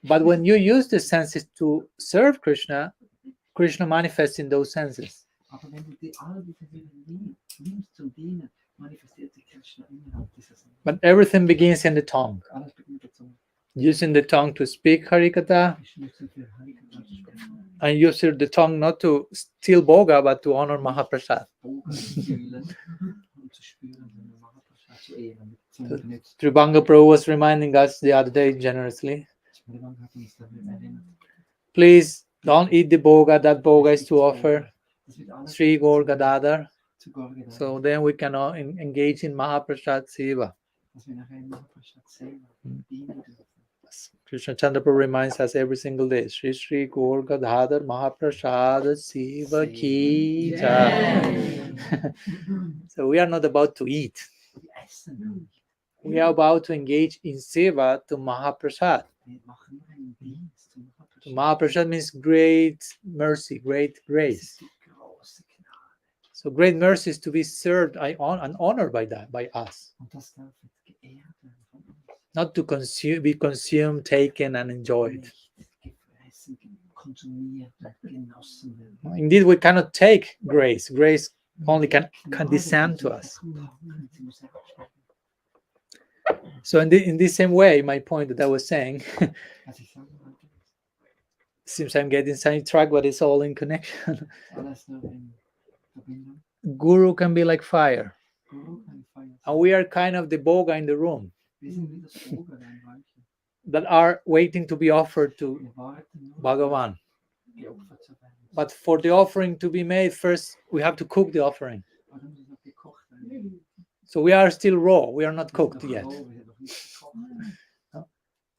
But when you use the senses to serve Krishna, Krishna manifests in those senses. But everything begins in the tongue. Using the tongue to speak Harikatha, and using the tongue not to steal Bhoga, but to honor Mahaprasad. Tribanga Prabhu was reminding us the other day generously, please don't eat the Bhoga. That Bhoga is to offer Sri Gaur Gadadhar. So then we can engage in Mahaprasad Seva. Krishna Chandra Prabhu reminds us every single day, Sri Sri Gaur Gadadhar Mahaprasad Seva Ki Jai. So we are not about to eat. We are about to engage in Seva to Mahaprasad. So Mahaprasad means great mercy, great grace. So great mercy is to be served and honored by us. Not to be consumed, taken, and enjoyed. Indeed, we cannot take grace. Grace only can descend to us. So in the same way, my point that I was saying, seems I'm getting sidetracked, but it's all in connection. Guru can be like fire. And we are kind of the Bhoga in the room that are waiting to be offered to Bhagavan. But for the offering to be made, first we have to cook the offering. So we are still raw. We are not cooked yet.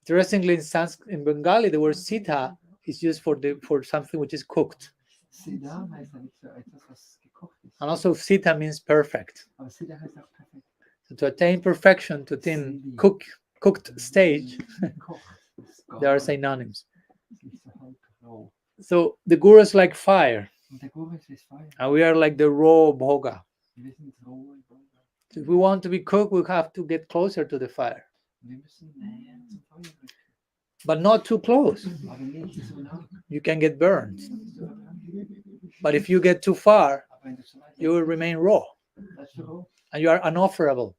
Interestingly, in Bengali, the word sita is used for something which is cooked. And also sita means perfect. So to attain perfection, to attain cooked stage, they are synonyms. So the guru is like fire, and we are like the raw bhoga. So if we want to be cooked, we have to get closer to the fire, but not too close. You can get burned. But if you get too far, you will remain raw, and you are unofferable.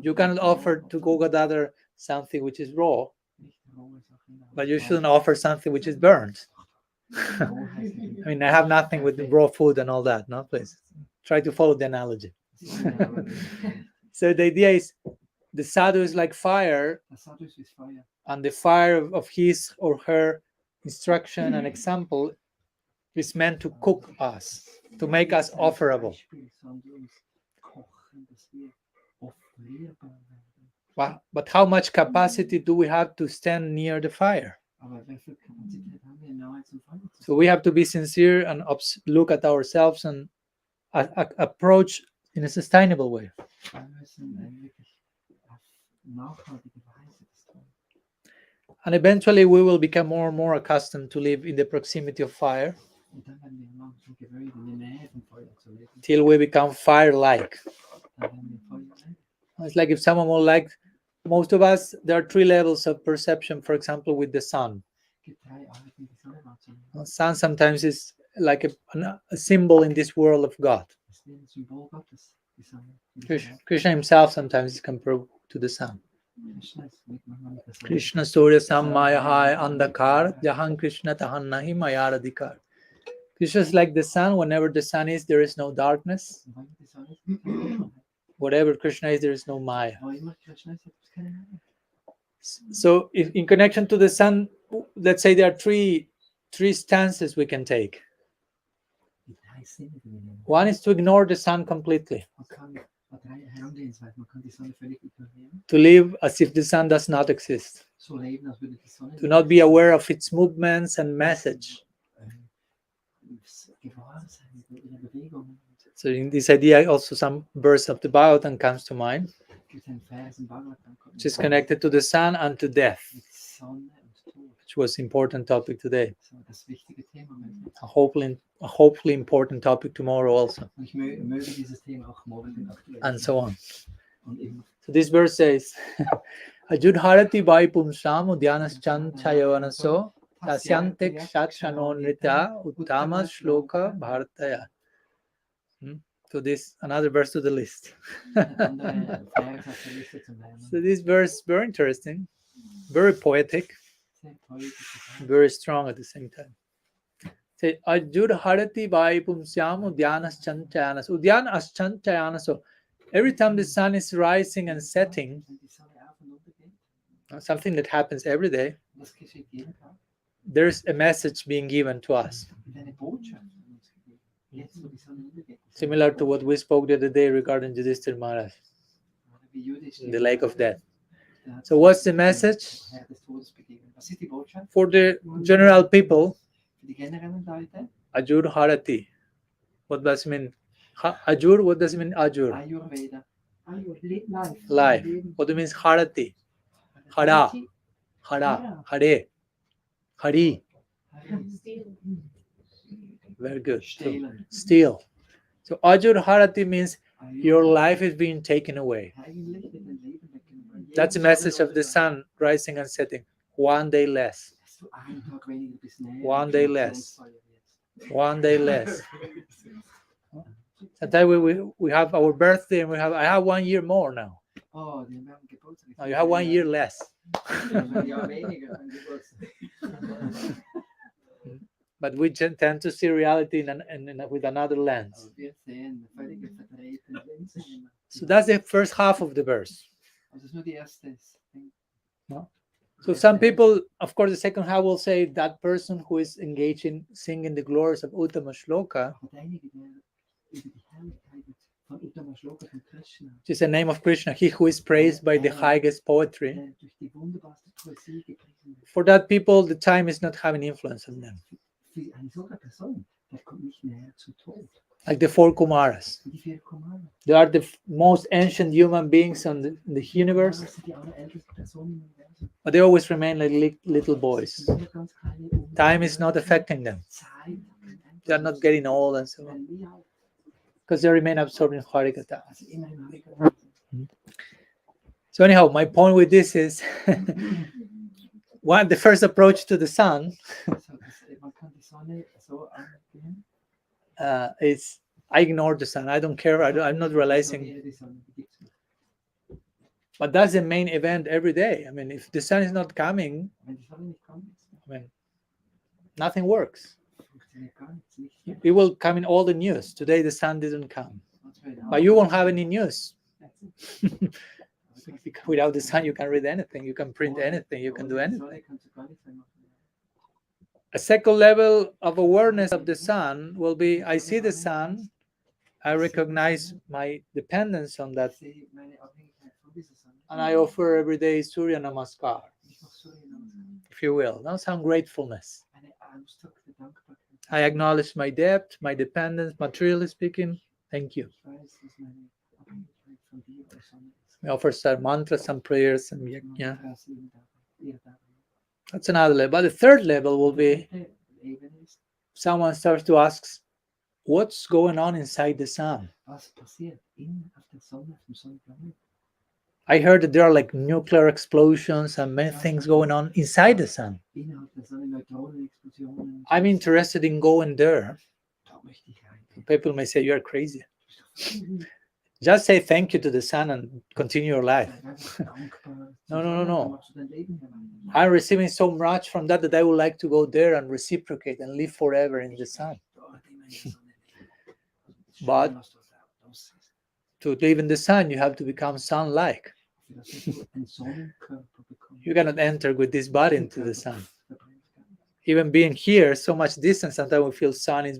You cannot offer to Gaur Gadadhar something which is raw, But you shouldn't offer something which is burned. I mean, I have nothing with the raw food and all that. No, please try to follow the analogy. So the idea is the sadhu is like fire, and the fire of his or her instruction and example is meant to cook us, to make us offerable. But how much capacity do we have to stand near the fire? So we have to be sincere and look at ourselves and approach in a sustainable way. And eventually we will become more and more accustomed to live in the proximity of fire till we become fire-like. It's like if someone will like, most of us, there are 3 levels of perception, for example, with the sun. The sun sometimes is like a symbol in this world of God. Krishna himself sometimes is compared to the sun. Krishna Surya Sammaya Hai Andakar Jahan Krishna Tahan Nahi Maya Radhikar. Krishna is like the sun. Whenever the sun is, there is no darkness. Whatever Krishna is, there is no Maya. So if in connection to the sun, let's say there are three stances we can take. One is to ignore the sun completely. To live as if the sun does not exist. To not be aware of its movements and message. So in this idea, also some verse of the Bhagavatam comes to mind, which is connected to the sun and to death, which was important topic today. A hopefully important topic tomorrow also. And so on. So this verse says, Ajud Harati Vai Pumsam Udyanas Chan Chayavanaso Tasyantek Shakshanonrita Uttama Shloka Bharataya. So this another verse to the list. So this verse very interesting, very poetic, very strong at the same time. Say Ajud Harati Vai Pumsyam Udyanas Chanchayanas. Udyanas Chanchayanas. So every time the sun is rising and setting, something that happens every day, there's a message being given to us. Similar to what we spoke the other day regarding Yudhishthira Maharaj in the lake of death. So what's the message? For the general people, Ajur Harati. What does it mean? Ajur, what does it mean Ajur? Life. What it means Harati? Hara. Hara. Hare. Hari. Very good. Steal. So Ajur Harati means your life is being taken away. That's the message of the sun rising and setting. One day less. One day less. One day less. Sometimes we have our birthday and I have 1 year more now. No, you have 1 year less. But we tend to see reality with another lens. So that's the first half of the verse. No? So some people, of course, the second half will say that person who is engaged in singing the glories of Uttama Shloka, which is the name of Krishna, he who is praised by the highest poetry. For that people, the time is not having influence on them. Like the 4 Kumaras. They are the most ancient human beings in the universe, but they always remain like little boys. Time is not affecting them. They are not getting old and so on, because they remain absorbed in Harikatha. So anyhow, my point with this is the first approach to the sun is I ignore the sun. I don't care. I'm not realizing. But that's the main event every day. I mean, if the sun is not coming, Wenn die Sonne nicht kommt, I mean, nothing works. funktioniert gar nichts. Nicht. It will come in all the news. Today the sun didn't come. Sonst wäre But you won't have any news. That's it. Without the sun, you can read anything, you can print anything, you can do Ohne die anything. Sonne kannst du gar nichts mehr machen. A second level of awareness of the sun will be, I see the sun, I recognize my dependence on that, Ich sehe meine Abhängigkeit von dieser Sonne. and I offer every day Surya Namaskar, Ich mache Surya Namaskar. if you will. Now some gratefulness. Eine Ausdruck der Dankbarkeit. I acknowledge my debt, my dependence, materially speaking. Thank you. Ich weiß, dass meine Abhängigkeit von dir, der Sonne ist. We offer some mantras, some prayers, and yeah, Mantras, ihre Dankbarkeit. that's another level. But the third level will be Die Ebene ist, someone starts to ask, what's going on inside the sun? was passiert auf der Sonne, auf dem Sonnenplanet. I heard that there are like nuclear explosions and many things going on inside the sun. Innerhalb der Sonne Neutronenexplosionen. I'm interested in going there. Da möchte ich rein. People may say you're crazy. Just say thank you to the sun and continue your life. Sei einfach dankbar. No. Machst du dein Leben herein. I'm receiving so much from that I would like to go there and reciprocate and live forever in the sun. Dort immer in der Sonne leben. But- Schön, was du da los ist. To live in the sun, you have to become sun-like. Für das du einen Sonnenkörper bekommst. You cannot enter with this body into the sun. Verbrennt gar nicht. Even being here, so much distance, sometimes we feel sun is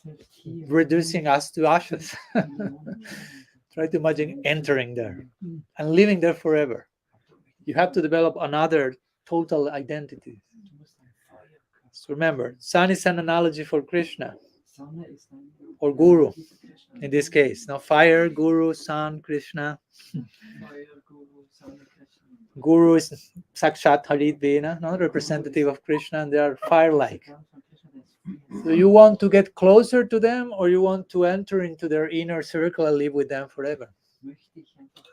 Selbst hier. reducing us to ashes. Try to imagine entering there and living there forever. You have to develop another total identity. Du musst ein Feuerkörper. So remember, sun is an analogy for Krishna Sonne ist ein or Guru Krishna. in this case. Now, fire, Guru, sun, Krishna. Feuer, Guru, Sonne, Krishna. Guru is Sakshat Harit Vena, not representative of Krishna, and they are fire-like. Von Krishna, der ist Feuer. So you want to get closer to them, or you want to enter into their inner circle and live with them forever? Möchte ich einfach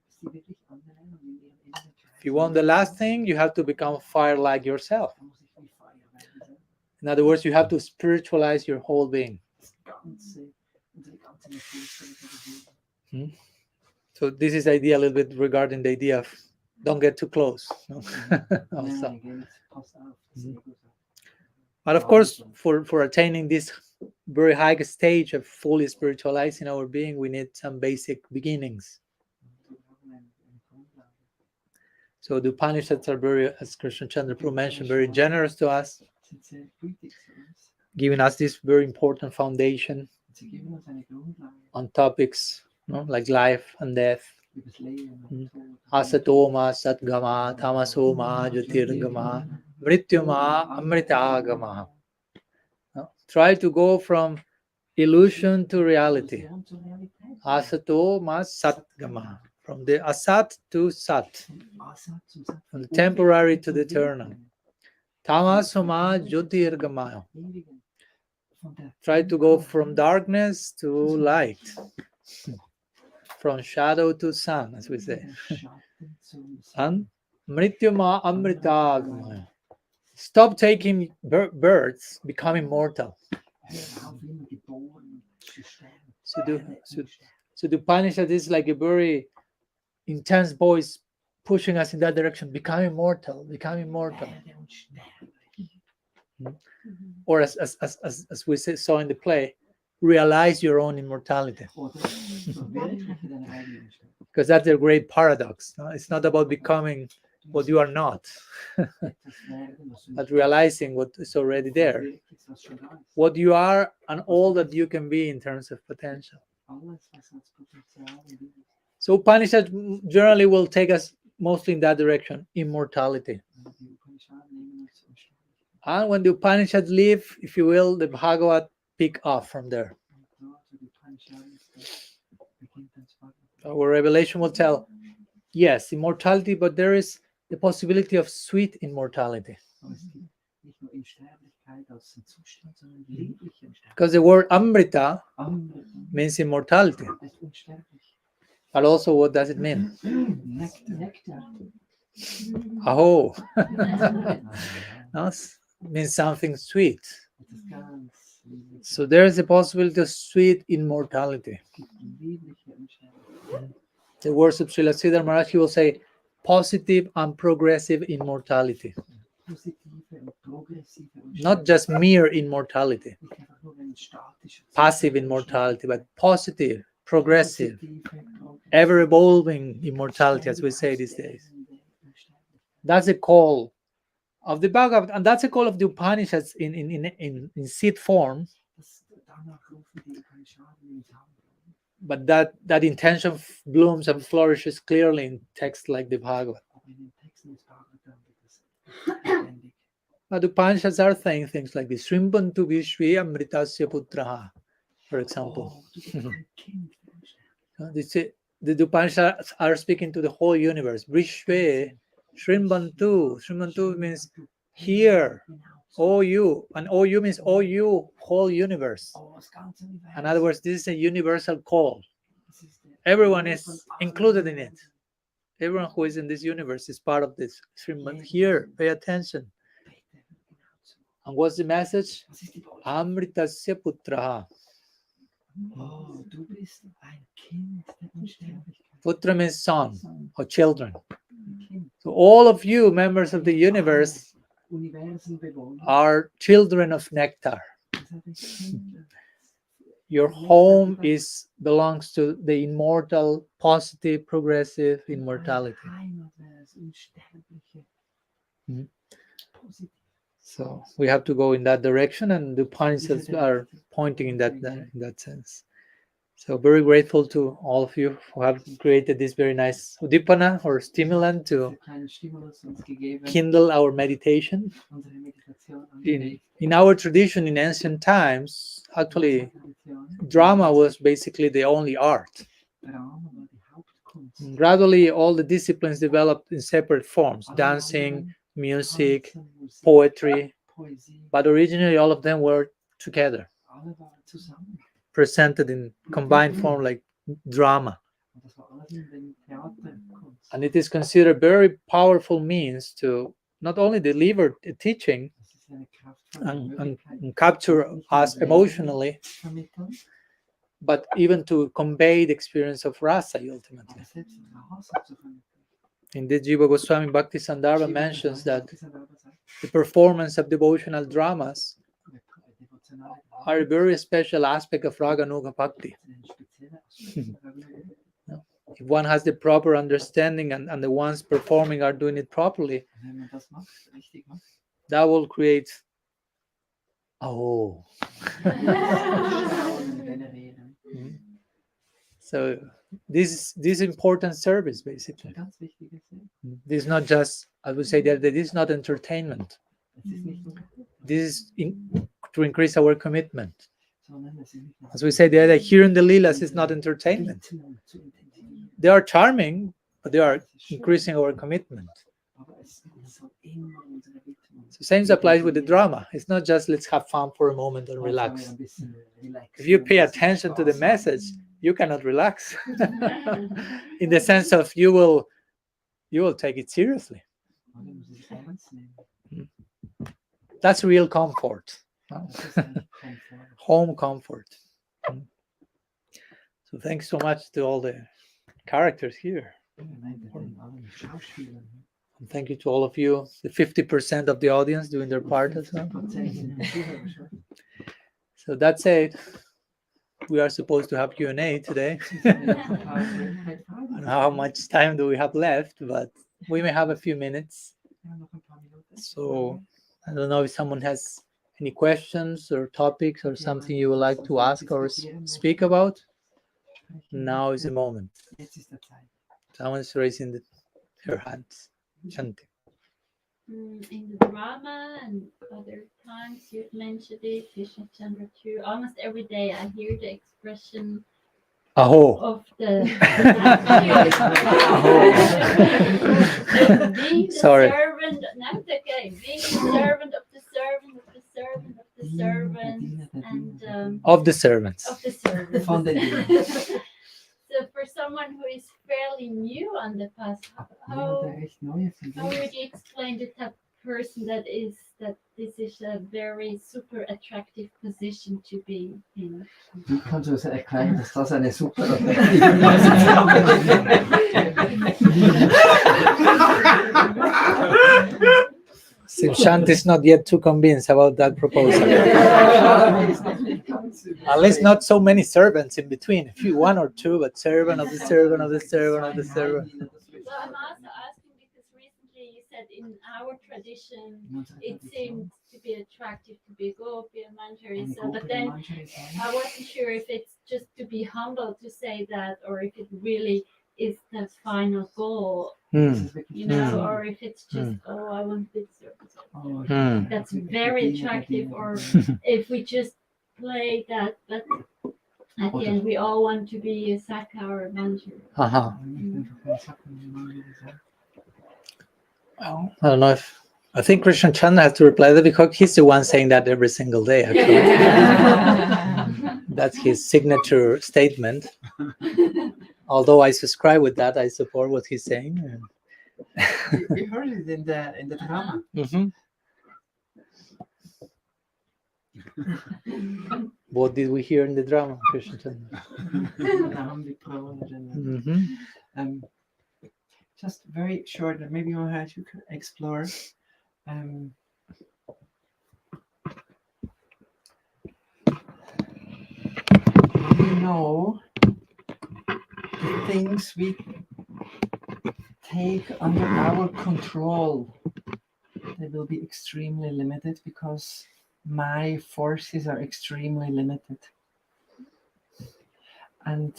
sie wirklich annehmen und in ihrem inneren Kreis. If you want the last thing, you have to become fire-like yourself. Dann muss ich wie Feuer werden. In other words, you have to spiritualize your whole being. Das ganze, unsere ganze Natur. So this is the idea a little bit regarding the idea of don't get too close. no? Also. Nein, gell, pass auf, das Ego sagt. But of course, for attaining this very high stage of fully spiritualizing our being, we need some basic beginnings. Wir brauchen eine Grundlage. So the Upanishads are very, as Krishna Chandra Prabhu mentioned, very generous to us, Sind sehr gütig zu uns. giving us this very important foundation Sie geben uns eine Grundlage on topics like life and death. über das Leben und Tod. Asatoma, Satgama, Tamasoma, Jyotirgama, Mrityuma, Amritagama. Try to go from illusion to reality. Illusion zur Realität. Asatoma, Satgama. From the Asat to Sat. Von Asat zum Sat. From the temporary to the eternal. Tamasoma, Jyotirgama. Ewigen. Von der Try to go from darkness to light. From shadow to sun, as we say. Schatten zum And Mrityuma Amritagama. Stop taking births, become immortal. Hör auf, immer geboren zu sterben. So the Upanishad is like a very intense voice pushing us in that direction. Become immortal, become immortal. Werde unsterblich. Or as we saw in the play, realize your own immortality. Oder verwirkliche deine eigene Unsterblichkeit. Because that's a great paradox. No? It's not about becoming what you are not, Etwas werden, was du but nicht realizing what is already there. verwirklichst, was schon da ist. What you are and all that you can be in terms of potential. Alles, was als Potenzial in dir ist. So Upanishad generally will take us mostly in that direction, immortality. Und die Upanishaden nehmen uns zur Unsterblichkeit. And when the Upanishads leave, if you will, the Bhagavad pick off from there. Und dort, wo die Upanishaden ist, beginnt dann zu wachsen. Our revelation will tell, yes, immortality, but there is the possibility of sweet immortality. Aber es gibt nicht nur Unsterblichkeit als ein Zustand, sondern liebliche Unsterblichkeit. Because the word Amrita Amrita means immortality. ist unsterblich. But also, what does it mean? Nektar. Aho. No, it means something sweet. Etwas ganz Liebliches. So there is a possibility of sweet immortality. Es gibt liebliche Unsterblichkeit. The words of Srila Sridhar Maharaj, he will say, positive and progressive immortality. Not just mere immortality, passive immortality, but positive, progressive, ever-evolving immortality, as we say these days. That's a call of the Bhagavad, and that's a call of the Upanishads in seed form. But that intention blooms and flourishes clearly in texts like the Bhagavad. But the Upanishads are saying things like this. Shrimbantu Vishwe Amritasya Putraha, for example. The Upanishads are speaking to the whole universe. Vishwe, Shrimbantu. Shrimbantu means hear, O you. And O you means O you, whole universe. In other words, this is a universal call. Everyone is included in it. Everyone who is in this universe is part of this. Here, pay attention. And what's the message? Amritasya Putraha. Putra means son or children. So all of you, members of the universe, are children of nectar. Your home belongs to the immortal, positive, progressive immortality. So we have to go in that direction, and the Upanishads are pointing in that sense. So very grateful to all of you who have created this very nice udipana or stimulant to kindle our meditation. In our tradition in ancient times, actually, drama was basically the only art. Gradually, all the disciplines developed in separate forms: dancing, music, poetry. But originally, all of them were together, presented in combined form like drama. And it is considered a very powerful means to not only deliver a teaching and capture us emotionally, but even to convey the experience of rasa ultimately. Indeed, Jiva Goswami Bhakti Sandarbha mentions that the performance of devotional dramas are a very special aspect of Raga Nuga Bhakti. If one has the proper understanding and the ones performing are doing it properly, that will create So this is important service, basically. This is not just, I would say that this is not entertainment. This is to increase our commitment. As we say, the here in the Leelas is not entertainment. They are charming, but they are increasing our commitment. So same applies with the drama. It's not just let's have fun for a moment and relax. If you pay attention to the message, you cannot relax. In the sense of you will take it seriously. That's real comfort. Home comfort. So thanks so much to all the characters here. And thank you to all of you, the 50% of the audience doing their part as well. So that's it. We are supposed to have Q&A today. I don't know how much time do we have left, but we may have a few minutes. So I don't know if someone has any questions or topics or something you would like to ask or speak about. Now is the moment. Someone is raising her hands. Chanting. In the drama and other times you've mentioned it, Krishna Chandra too. Almost every day I hear the expression of the being the servant. No, okay. Being the servant of the servant of the servant of the servant and of the servants. Of the servants. So for someone who is fairly new on the path, how would you explain the person that this is a very super attractive position to be in. Wie kannst du erklären, dass das eine super Since Shanti is not yet too convinced about that proposal. At least not so many servants in between. A few, one or two, but servant of the servant of the servant of the servant. Well, I'm also asking because recently you said in our tradition it seemed to be attractive to be gopi and manjari. So, but then I wasn't sure if it's just to be humble to say that, or if it really is the final goal, you know, or if it's just I want this service. That's very attractive, or if we just play that, but at the end we all want to be a Saka or a Manjari. Well, I don't know if I think Krishna Chandra has to reply that because he's the one saying that every single day. Actually, that's his signature statement. Although I subscribe with that, I support what he's saying. We heard it in the drama. What did we hear in the drama, Krishna Chandra? Just very short, maybe you want to explore. We know the things we take under our control, they will be extremely limited because my forces are extremely limited. And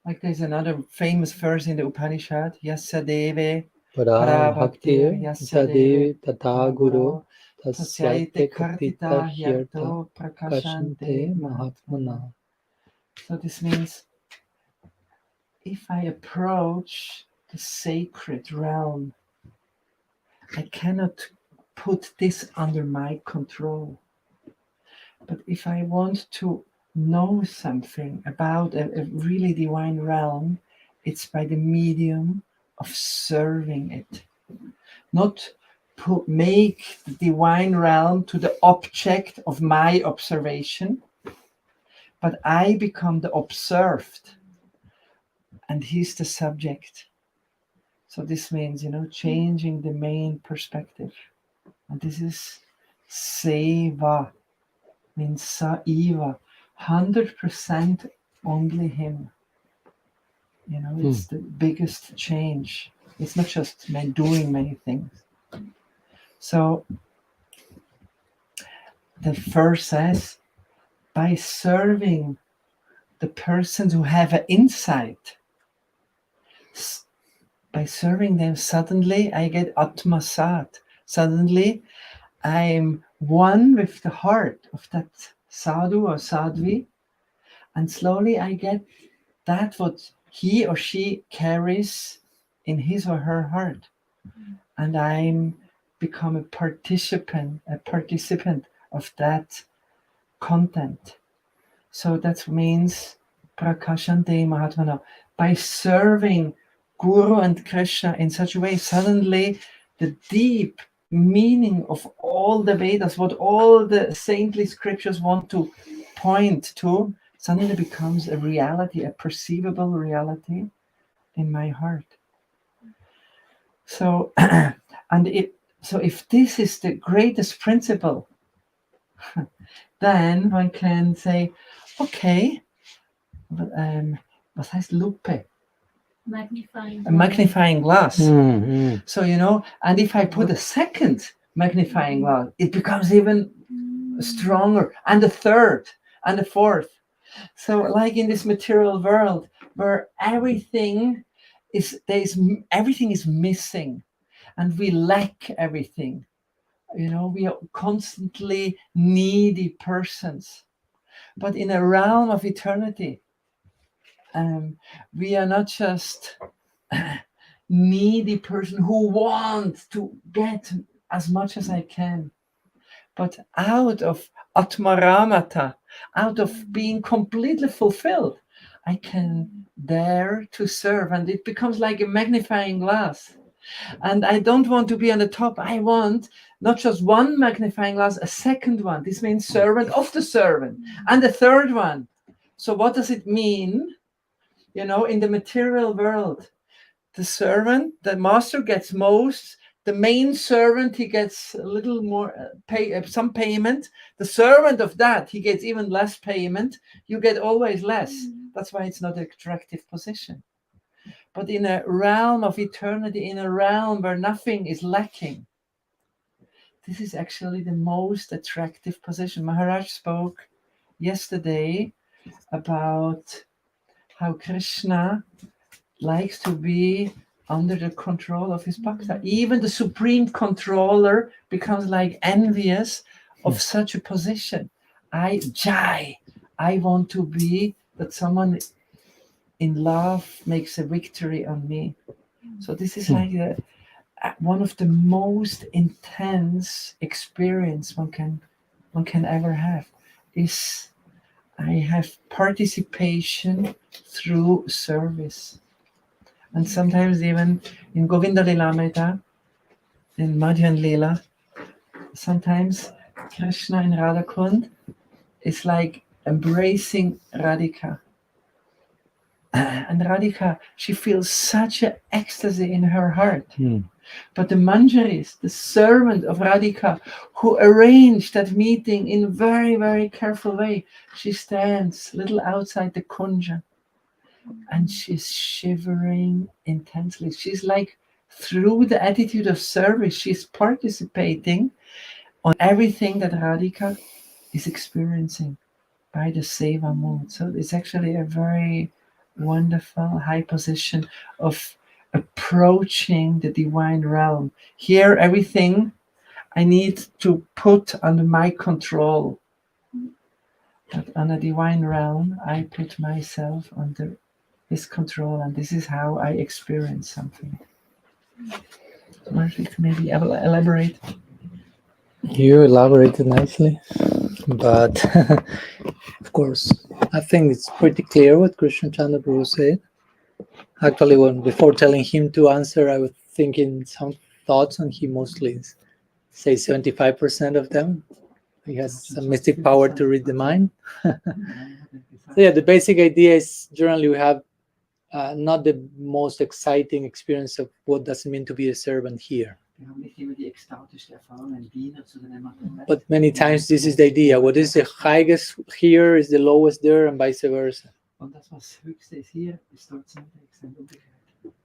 like there's another famous verse in the Upanishad, Yasadeve Parabhaktir Yasadeve Tata Guru Tasyaite Kartita Hyarto Prakashante Mahatmana. So this means if I approach the sacred realm, I cannot put this under my control. But if I want to know something about a really divine realm, it's by the medium of serving it. Not make the divine realm to the object of my observation, but I become the observed and he's the subject. So this means, changing the main perspective. And this is seva, means saiva, 100% only him. It's the biggest change. It's not just doing many things. So the verse says, by serving the persons who have an insight, by serving them, suddenly I get atmasat. Suddenly I'm one with the heart of that sadhu or sadhvi, and slowly I get that what he or she carries in his or her heart, and I'm become a participant of that content. So that means prakashante mahatmana. By serving Guru and Krishna in such a way, suddenly the deep meaning of all the Vedas, what all the saintly scriptures want to point to, suddenly becomes a reality, a perceivable reality in my heart. So, if this is the greatest principle, then one can say, okay, but was heißt Lupe? Magnifying. A magnifying glass. Mm-hmm. So, and if I put a second magnifying glass, it becomes even stronger, and the third, and the fourth. So, like in this material world, where everything is missing, and we lack everything. We are constantly needy persons. But in a realm of eternity, we are not just needy person who want to get as much as I can, but out of atmaramata, out of being completely fulfilled, I can dare to serve, and it becomes like a magnifying glass. And I don't want to be on the top. I want not just one magnifying glass, a second one. This means servant of the servant, and a third one. So what does it mean? In the material world, the servant, the master gets most. The main servant, he gets a little more some payment. The servant of that, he gets even less payment. You get always less. That's why it's not an attractive position. But in a realm of eternity, in a realm where nothing is lacking, this is actually the most attractive position. Maharaj spoke yesterday about how Krishna likes to be under the control of his bhakta. Even the supreme controller becomes like envious of such a position. I want to be that someone in love makes a victory on me. So this is like one of the most intense experience one can ever have. Is I have participation through service. And sometimes even in Govinda Lilamrita, in Madhyan Lila, sometimes Krishna in Radha Kund is like embracing Radhika. And Radhika, she feels such an ecstasy in her heart. But the Manjaris, the servant of Radhika, who arranged that meeting in a very, very careful way, she stands a little outside the kunja. And she's shivering intensely. She's like, through the attitude of service, she's participating on everything that Radhika is experiencing by the seva mood. So it's actually a very wonderful high position of approaching the divine realm. Here, everything I need to put under my control. But on a divine realm, I put myself under his control, and this is how I experience something. Marshall, maybe elaborate. You elaborated nicely, but of course, I think it's pretty clear what Krishna Chandra Prabhu said. Actually, before telling him to answer, I was thinking some thoughts, and he mostly say 75% of them. He has some mystic power to read the mind. So yeah, the basic idea is generally we have not the most exciting experience of what does it mean to be a servant here. But many times this is the idea. What is the highest here is the lowest there, and vice versa.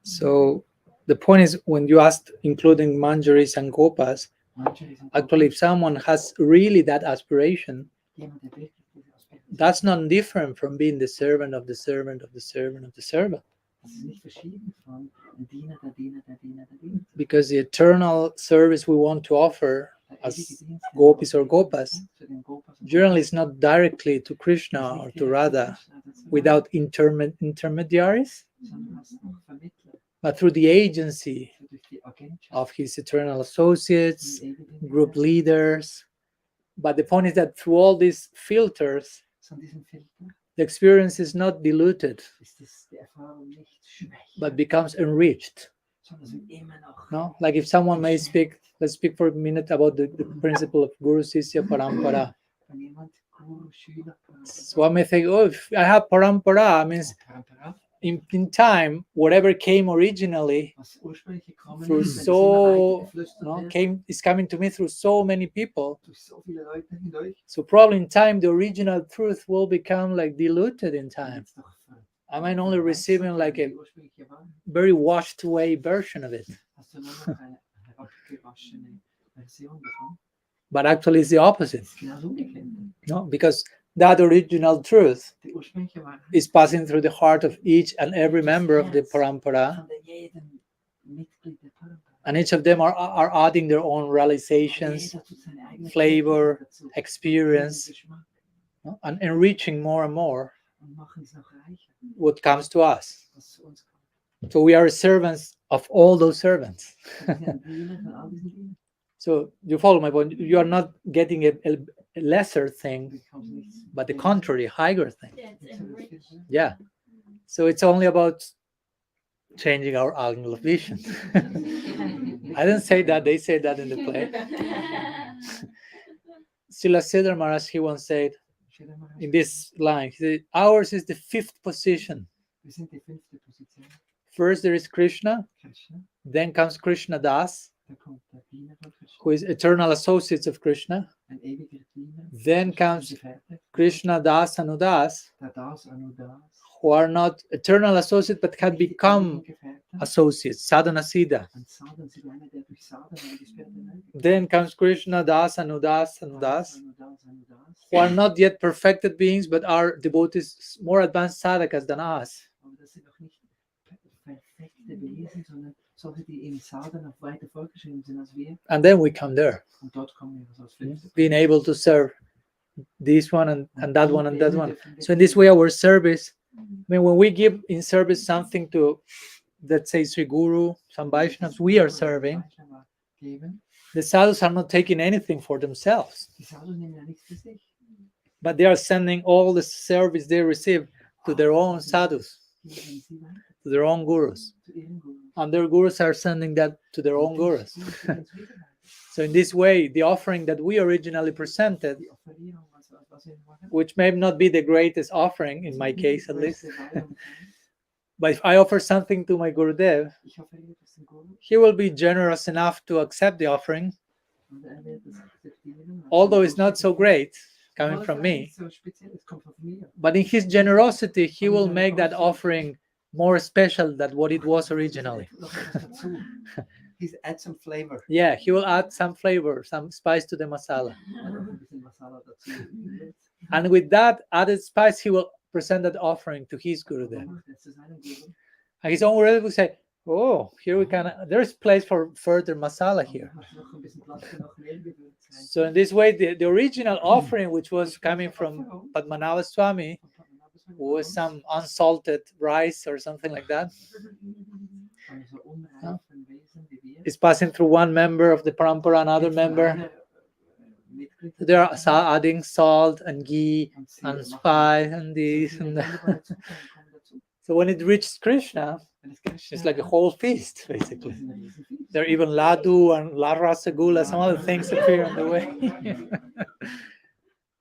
So the point is, when you asked including Manjaris and Gopas, actually if someone has really that aspiration, that's not different from being the servant of the servant of the servant of the servant. Because the eternal service we want to offer as gopis or gopas generally is not directly to Krishna or to Radha without intermediaries, but through the agency of his eternal associates, group leaders. But the point is that through all these filters, the experience is not diluted, but becomes enriched. No, like if someone may speak, let's speak for a minute about the principle of Guru Sisya Parampara. So I may think, oh, if I have Parampara, means in time, whatever came originally through is coming to me through so many people. So probably in time, the original truth will become like diluted in time. I might only receiving like a very washed away version of it. But actually it's the opposite. No, because that original truth is passing through the heart of each and every member of the parampara, and each of them are adding their own realizations, flavor, experience, no? And enriching more and more what comes to us. So we are servants of all those servants. So you follow my point. You are not getting a lesser thing, but the contrary, higher thing. Yeah. So it's only about changing our angle of vision. I didn't say that, they say that in the play. Srila Siddhar Maharaj, he once said in this line, he said, ours is the fifth position. Wir sind die 5. Position. First there is Krishna, Krishna, then comes Krishna Das, da kommt der Diener von Krishna, who is eternal associates of Krishna. ein ewiger Diener. Then comes Gefährte, Krishna Dasanudasa, der Dasanudasa, who are not eternal associates but can become associates, sadhana siddha. und Sadhana sind einer, der durch Sadhana gespürt wird. Then comes Krishna Dasanudasa, Dasanudasa, who are not yet perfected beings but are devotees, more advanced sadhakas than us. aber das sind noch nicht perfekte Wesen, sondern solche, die im Sadhana weiter vorgeschrieben sind als wir. And then we come there, Und dort kommen wir als 5. being able to serve this one and that one and that one. So in this way, our service, I mean, when we give in service something to, let's say, Sri Guru, some Vaishnavas, we are serving. The sadhus are not taking anything for themselves, Die Sadhus nehmen ja nichts für sich. but they are sending all the service they receive to their own sadhus, Die geben sie weiter to their own gurus. zu ihren Gurus. And their gurus are sending that to their own gurus. Die geben es wieder weiter. So in this way, the offering that we originally presented, Die Offerierung, was wir machen, which may not be the greatest offering, in my case at least, but if I offer something to my Gurudev, ich offeriere das dem Guru he will be generous enough to accept the offering, und wird das akzeptieren. although it's not so great coming Obwohl es from gar me. nicht so speziell, es kommt von mir. But in his generosity, he will make that offering more special than what it was originally. Noch etwas dazu. He's add some flavor. Yeah, he will add some flavor, some spice to the masala. Ein bisschen Masala dazu. And with that added spice, he will present that offering to his Dann Gurudev. macht er es zu seinem Guru. And his own Gurudev will say, oh, here we can, there's place for further masala here. Macht noch ein bisschen Platz für noch mehr Gewürz rein. So in this way, the original offering, which was coming from Padmanabha Swami, was some unsalted rice or something like that, Von so unreifen Wesen wie wir. is passing through one member of the parampara, another member. Mitglied They are adding salt and ghee and spice and this and that. So when it reaches Krishna, it's like a whole feast, basically. There are even laddu and rasagula, some other things appear on the way.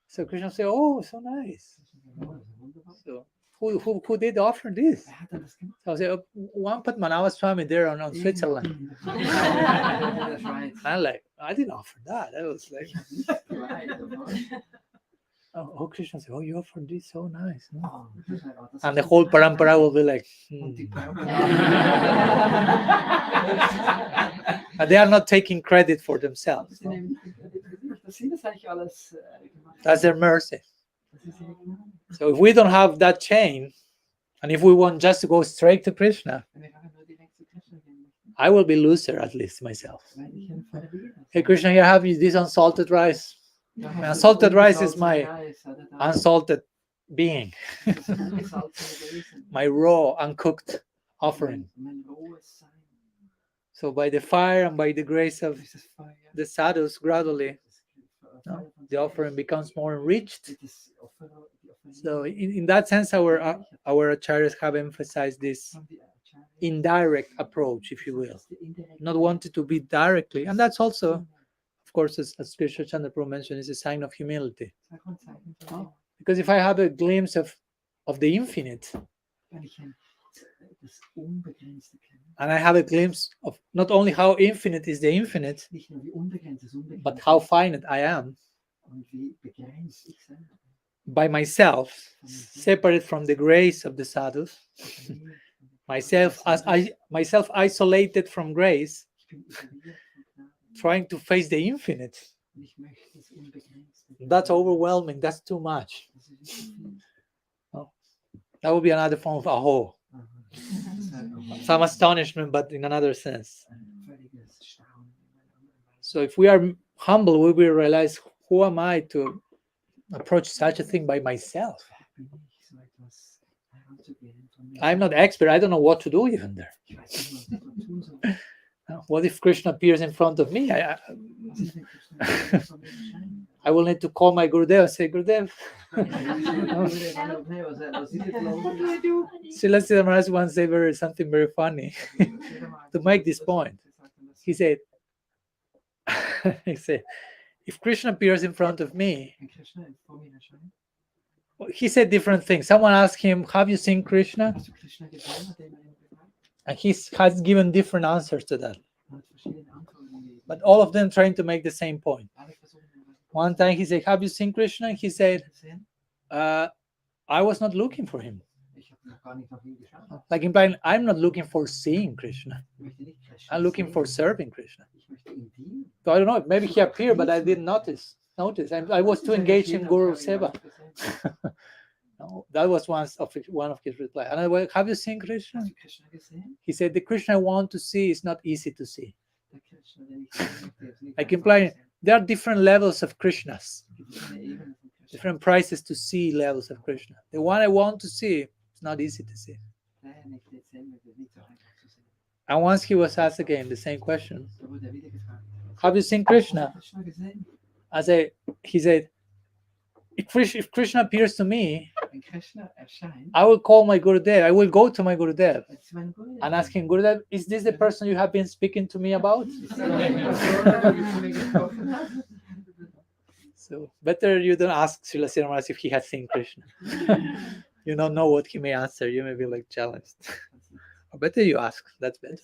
So Krishna says, oh, so nice. So who did offer this? So I say, oh, one Padmanabha Swami there on Switzerland. I'm like, I didn't offer that. I was like, oh, Krishna said, oh, you offered this, so nice. No? And the whole parampara will be like, And they are not taking credit for themselves. That's their mercy. So if we don't have that chain, and if we want just to go straight to Krishna, I will be loser, at least myself. Hey Krishna, here have you this unsalted rice. Unsalted rice is my unsalted being, my raw, uncooked offering. So by the fire and by the grace of the sadhus, gradually, the offering becomes more enriched. So in that sense, our acharyas have emphasized this indirect approach, if you will, not wanted to be directly. And that's also, of course, as Krishna Chandra Prabhu mentioned, is a sign of humility. Because if I have a glimpse of the infinite, and I have a glimpse of not only how infinite is the infinite, but how finite I am by myself, separate from the grace of the sadhus, myself isolated from grace, trying to face the infinite. That's overwhelming. That's too much. Oh, that would be another form of aho. Some astonishment, but in another sense. So if we are humble, we will realize, who am I to approach such a thing by myself? I'm not expert. I don't know what to do even there. What if Krishna appears in front of me? I will need to call my Gurudev and say, Gurudev. Srila Siddha Maharaj once said something very funny to make this point. He said, if Krishna appears in front of me, he said different things. Someone asked him, have you seen Krishna? And he has given different answers to that. But all of them trying to make the same point. One time he said, have you seen Krishna? He said, I was not looking for him. Like implying, I'm not looking for seeing Krishna. I'm looking for serving Krishna. So I don't know, maybe he appeared, but I didn't notice. I was too engaged in Guru Seva. No, that was one of his replies. And I went, have you seen Krishna? He said, the Krishna I want to see is not easy to see. Like implying, there are different levels of Krishnas. Different prices to see levels of Krishna. The one I want to see is not easy to see. And once he was asked again the same question, have you seen Krishna? He said, if Krishna appears to me, I will call my Gurudev. I will go to my Gurudev and ask him, Gurudev, is this the person you have been speaking to me about? So better you don't ask Srila Siddha Maharaj if he has seen Krishna. You don't know what he may answer. You may be like challenged. Or better you ask. That's better.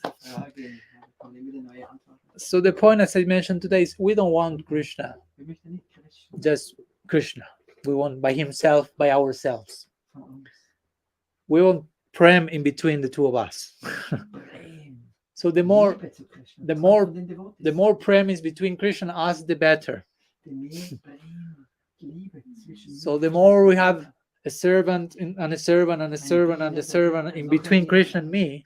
So the point, as I mentioned today, is we don't want Krishna, just Krishna. We want by himself, by ourselves. We want prem in between the two of us. So the more prem is between Krishna and us, the better. So the more we have a servant and a servant and a servant and a servant in between Krishna and me,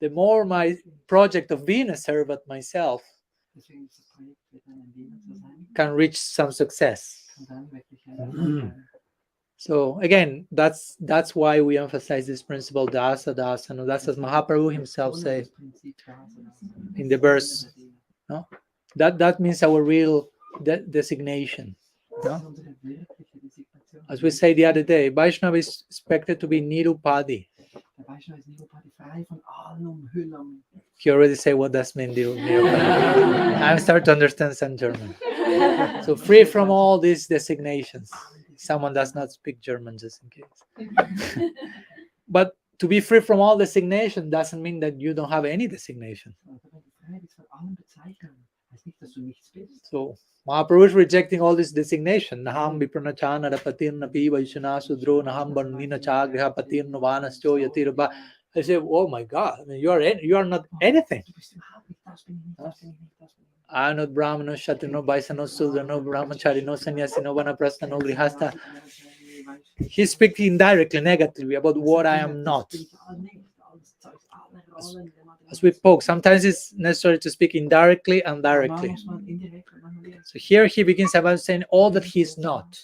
the more my project of being a servant myself can reach some success. So again, that's why we emphasize this principle, Dasadasadasanudasa, as Mahaprabhu himself said in the verse. No? That means our real designation. No? As we say the other day, Vaishnava is expected to be nirupadi. He already said what does mean nirupadi. I'm starting to understand some German. So free from all these designations. Someone does not speak German, just in case. But to be free from all designation doesn't mean that you don't have any designation. So Mahaprabhu is rejecting all this designation. Naham vipranachana rapatirna piva ishana sudro naham varnina chagriha patirna vanascho yatirba. I say, oh my God, I mean, you are not anything. I am not Brahmano, Kshatrino, Vaisano, Sudrano, Brahmacharino, Sannyasino, Vanaprasthano, Grihastha. He's speaking indirectly, negatively about what I am not. As we spoke, sometimes it's necessary to speak indirectly and directly. So here he begins about saying all that he is not.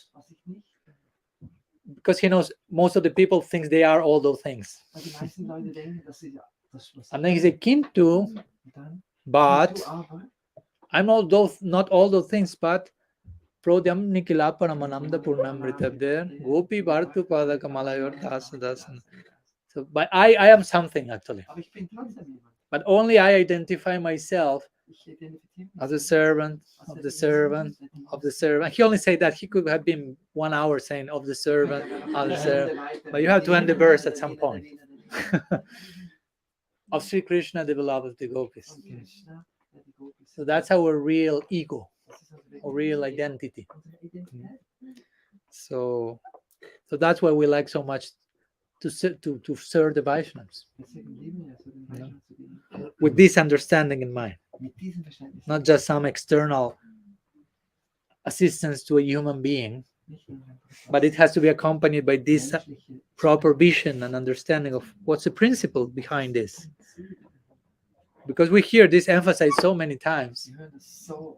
Because he knows most of the people think they are all those things. And then he said, Kintu, but I'm not all those things, but Prodhyam Nikila Paramanamda Purnamritabder, Gopi Bhartu Pada Kamalayor Dasadasana. So but I am something actually. But only I identify myself as a servant of the servant of the servant. He only said that. He could have been 1 hour saying of the servant of the servant. But you have to end the verse at some point. Of Sri Krishna, the beloved of the gopis. So that's our real ego, or real identity. So that's why we like so much to serve the Vaishnavas, with this understanding in mind, not just some external assistance to a human being, but it has to be accompanied by this proper vision and understanding of what's the principle behind this. Because we hear this emphasized so many times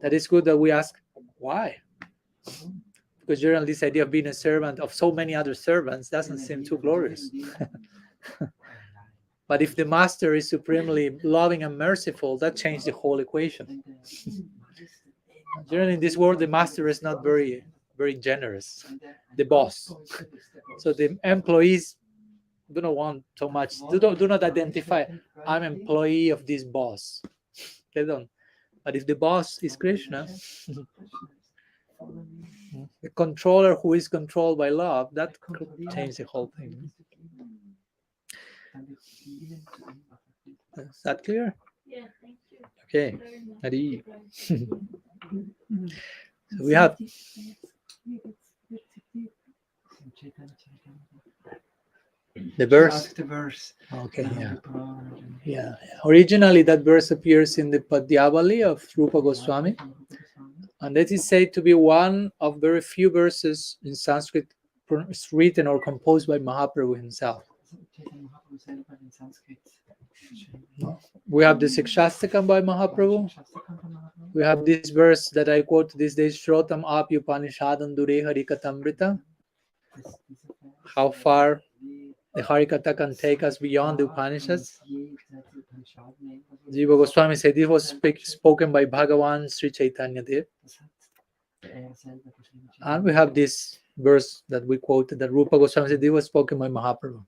that it's good that we ask why. Because generally this idea of being a servant of so many other servants doesn't seem too glorious. But if the master is supremely loving and merciful, that changes the whole equation. Generally, in this world, the master is not very generous. The boss. So the employees do not want so much. Do not identify. I'm employee of this boss. They don't. But if the boss is Krishna, the controller who is controlled by love, that could change the whole thing. Is that clear? Yeah, thank you. Okay. Very much. Hari. So we have the verse. The verse. Okay, yeah. Originally, that verse appears in the Padyavali of Rupa Goswami, and that is said to be one of very few verses in Sanskrit written or composed by Mahaprabhu himself. We have the Sikshastakam by Mahaprabhu. We have this verse that I quote these days, Shrotam Api Upanishadam Dure Harikatamrita. How far the Harikatha can take us beyond the Upanishads. Jiva Goswami said this was spoken by Bhagavan Sri Chaitanya Dev. And we have this verse that we quoted that Rupa Goswami said this was spoken by Mahaprabhu.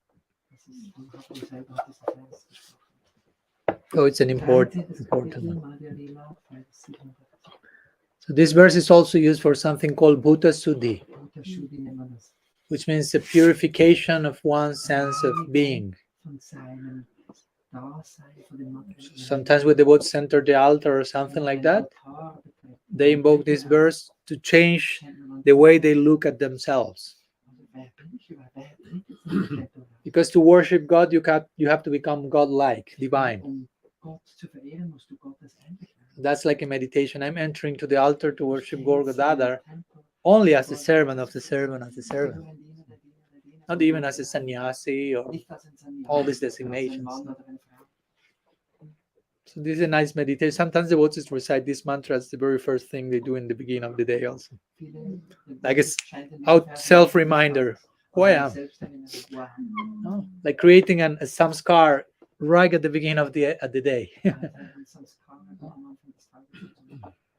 So it's an important one. So this verse is also used for something called Bhuta Suddhi, which means the purification of one's sense of being. Sometimes when devotees enter the altar or something like that, they invoke this verse to change the way they look at themselves. Because to worship God, you have to become God-like, divine. That's like a meditation. I'm entering to the altar to worship Gaur Gadadhar only as the servant of the servant of the servant. Not even as a sannyasi or all these designations. So this is a nice meditation. Sometimes the devotees recite this mantra as the very first thing they do in the beginning of the day also. Like a self-reminder. Who I am. No? Like creating a samskar right at the beginning of the day.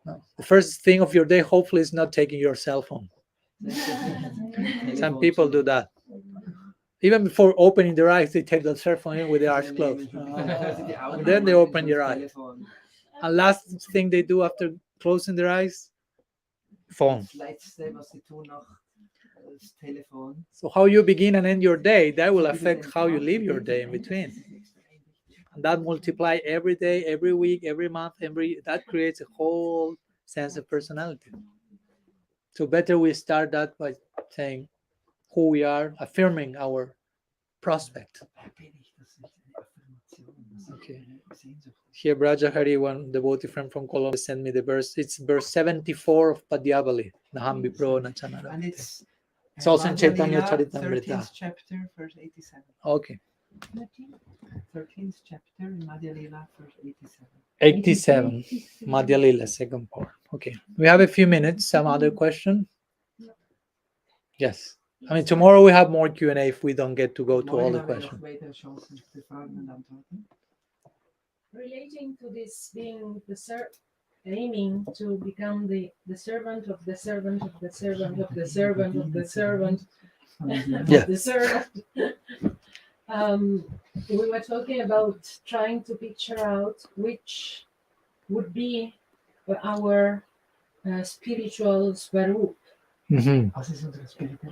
No. The first thing of your day hopefully is not taking your cell phone. Some people do that. Even before opening their eyes, they take the cell phone in with their eyes closed. And then they open their eyes. And last thing they do after closing their eyes, phone. So how you begin and end your day, that will affect how you live your day in between. And that multiply every day, every week, every month, that creates a whole sense of personality. So better we start that by saying who we are, affirming our prospect. Okay. Here, Brajahari, one devotee friend from Colombia, sent me the verse. It's verse 74 of Padyavali. Naham Vipro Nachanara. And it's also in Chaitanya 13th Charitamrita. chapter, verse 87. Okay. 13th chapter in Madhya Lila, verse 87. 87. Madhya Lila, second part. Okay. We have a few minutes. Some other question? Yes. I mean, tomorrow we have more Q&A if we don't get to go to all the questions. Relating to this being aiming to become the servant of the servant of the servant of the servant of the servant Yeah. of the servant. We were talking about trying to picture out which would be our spiritual Svarupa. Mm-hmm.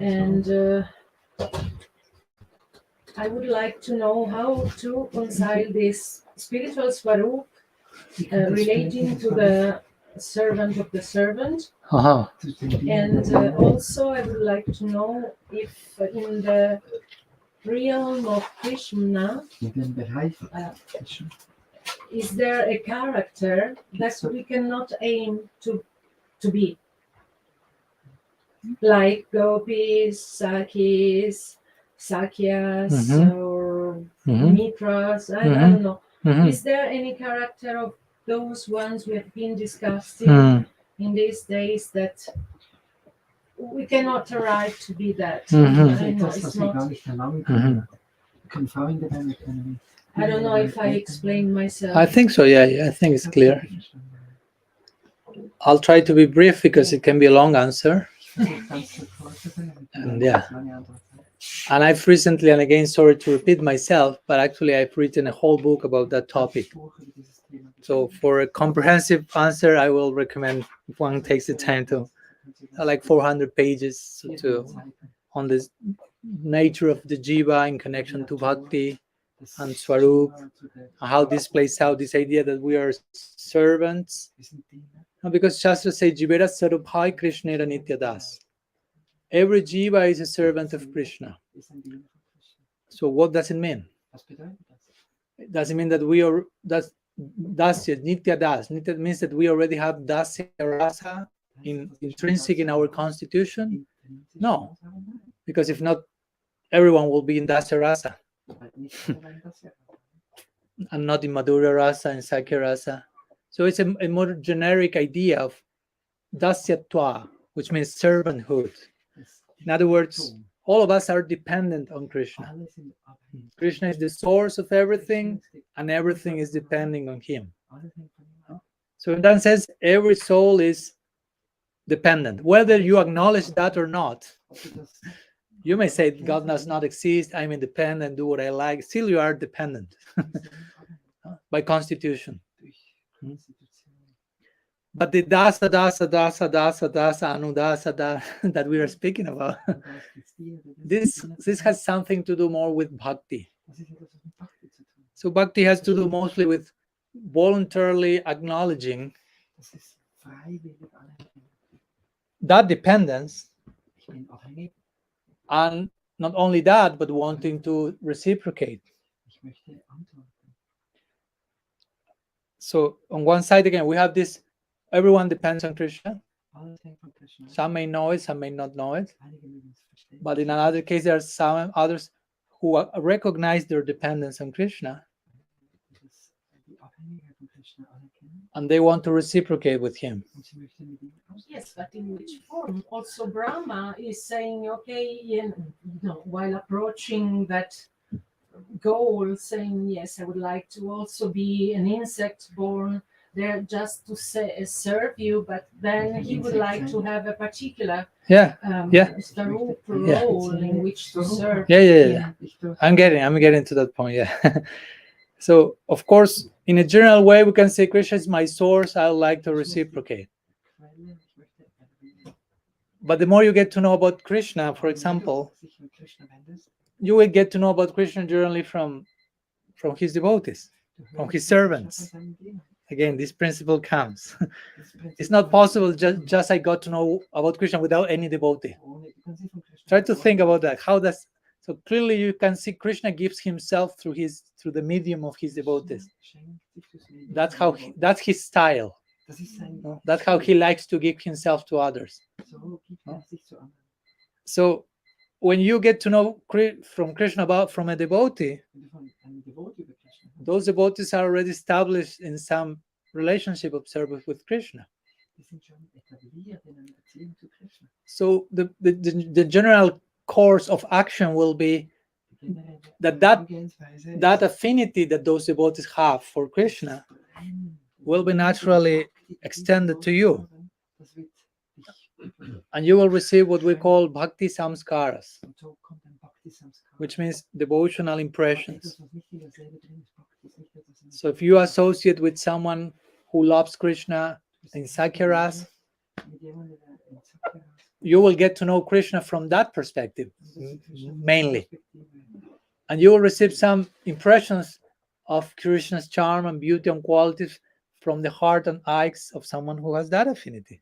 And I would like to know how to reconcile this spiritual Svarupa relating to the servant of the servant. Uh-huh. And also I would like to know if in the realm of Krishna, is there a character that we cannot aim to be? Like gopis, sakhis, sakyas, or mitras, I don't know. Mm-hmm. Is there any character of those ones we have been discussing in these days that we cannot arrive to be that? I know it's not. I don't know if I explained myself. I think so, yeah, I think it's clear. I'll try to be brief because it can be a long answer. And yeah. And I've recently, and again, sorry to repeat myself, but actually I've written a whole book about that topic. So for a comprehensive answer, I will recommend if one takes the time to, like 400 pages on this nature of the Jiva in connection to Bhakti and Svarupa, and how this plays out, this idea that we are servants. No, because Shastra says, Jivera Sarubhai Krishnera Nityadas. Every Jiva is a servant of Krishna. So what does it mean? It doesn't mean that we are, Dasya, Nitya Das. Nitya means that we already have Dasya Rasa intrinsic in our constitution? No. Because if not, everyone will be in Dasya Rasa. And not in Madhura Rasa and Sakya Rasa. So it's a more generic idea of Dasyatva, which means servanthood. In other words, all of us are dependent on Krishna. Krishna is the source of everything, and everything is depending on him. So in that sense, every soul is dependent. Whether you acknowledge that or not, you may say God does not exist, I'm independent, do what I like. Still you are dependent by constitution. But the Dasadasadasanudasa that we are speaking about, this has something to do more with bhakti. So bhakti has to do mostly with voluntarily acknowledging that dependence, and not only that, but wanting to reciprocate. So on one side, again, we have this, everyone depends on Krishna. Some may know it, some may not know it. But in another case, there are some others who recognize their dependence on Krishna. And they want to reciprocate with him. Yes, but in which form? Also, Brahma is saying, okay, while approaching that goal, saying, yes, I would like to also be an insect born there just to serve you, but then he would like to have a particular Svarupa role in which to serve. I'm getting to that point. So, of course, in a general way, we can say Krishna is my source. I would like to reciprocate. But the more you get to know about Krishna, for example, you will get to know about Krishna generally from his devotees, from his servants. Again, this principle comes. It's not possible just I got to know about Krishna without any devotee. Try to think about that. So clearly you can see Krishna gives himself through the medium of his devotees. That's his style. That's how he likes to give himself to others. So when you get to know from Krishna from a devotee, those devotees are already established in some relationship of service with Krishna. So the general course of action will be that affinity that those devotees have for Krishna will be naturally extended to you. And you will receive what we call bhakti samskaras, which means devotional impressions. So if you associate with someone who loves Krishna in Sakyaras, you will get to know Krishna from that perspective, mainly. And you will receive some impressions of Krishna's charm and beauty and qualities from the heart and eyes of someone who has that affinity.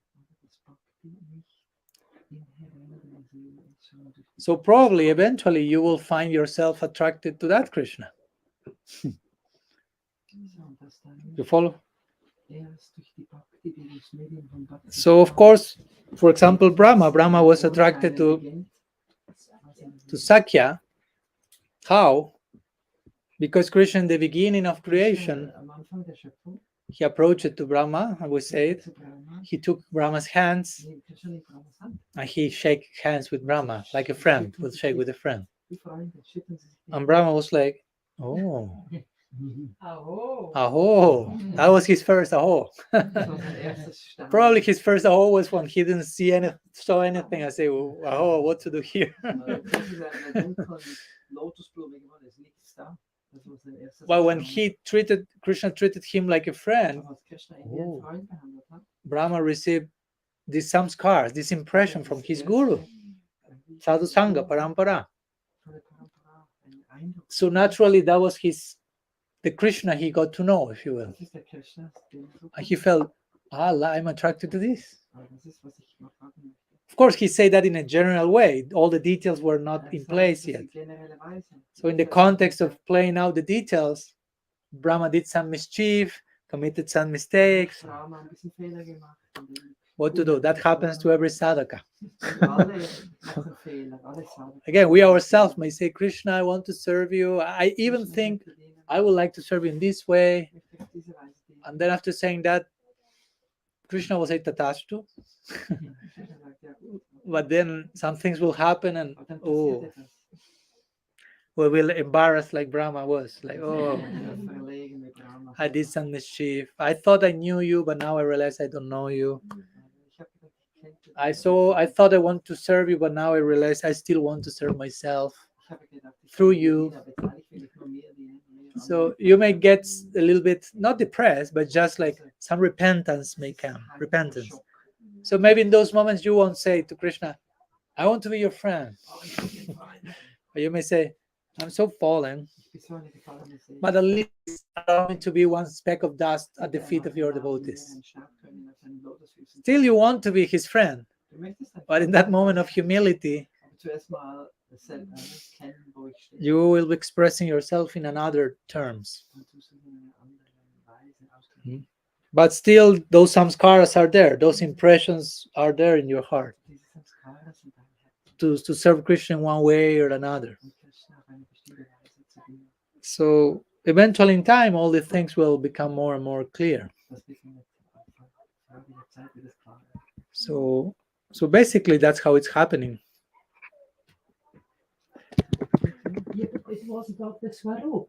So probably, eventually, you will find yourself attracted to that Krishna. You follow? So, of course, for example, Brahma was attracted to Sakya. How? Because Krishna, in the beginning of creation, he approached to Brahma, and we said, he took Brahma's hands, and he shake hands with Brahma, like a friend will shake with a friend. And Brahma was like, oh, Oh. Aho. That was his first aho. Das war sein erstes Stand. Probably his first aho was when he didn't saw anything. I say, aho, what to do here? Das ist eine dunkle Lotusblume geworden, ist nichts da. Das war sein erstes But when Stand. Krishna treated him like a friend, Aber als Krishna ihn wie ein Oh. Freund behandelt hat, Brahma received these samskars, this impression from his guru, wie Sadhu Sangha, Parampara. von der Parampara einen Eindruck. So naturally, that was the Krishna he got to know, if you will. Das ist der Krishna, den so And he felt, I'm attracted to this. Aber das ist, was ich mal fragen möchte. Of course, he said that in a general way. All the details were not Er in sagt place das yet. in genereller Weise. So in the context of playing out the details, Brahma did some mischief, committed some mistakes. Brahma ein bisschen Fehler gemacht. Und dann- What to do? That happens to every sadhaka. Alle machen Fehler, alle sagen. Again, we ourselves may say, Krishna, I want to serve you. I even think I would like to serve you in this way. And then after saying that, Krishna will say Tatastu. But then some things will happen and oh, we will embarrass like Brahma was. Like, oh, I did some mischief. I thought I knew you, but now I realize I don't know you. I thought I want to serve you, but now I realize I still want to serve myself through you. So you may get a little bit, not depressed, but just like some repentance may come. Repentance. So maybe in those moments you won't say to Krishna, I want to be your friend. But you may say, I'm so fallen, but at least allow me to be one speck of dust at the feet of your devotees. Still you want to be his friend, but in that moment of humility, you will be expressing yourself in another terms. But still, those samskaras are there. Those impressions are there in your heart to serve Krishna in one way or another. So eventually in time, all these things will become more and more clear. So basically, that's how it's happening. It was about the Svarupa.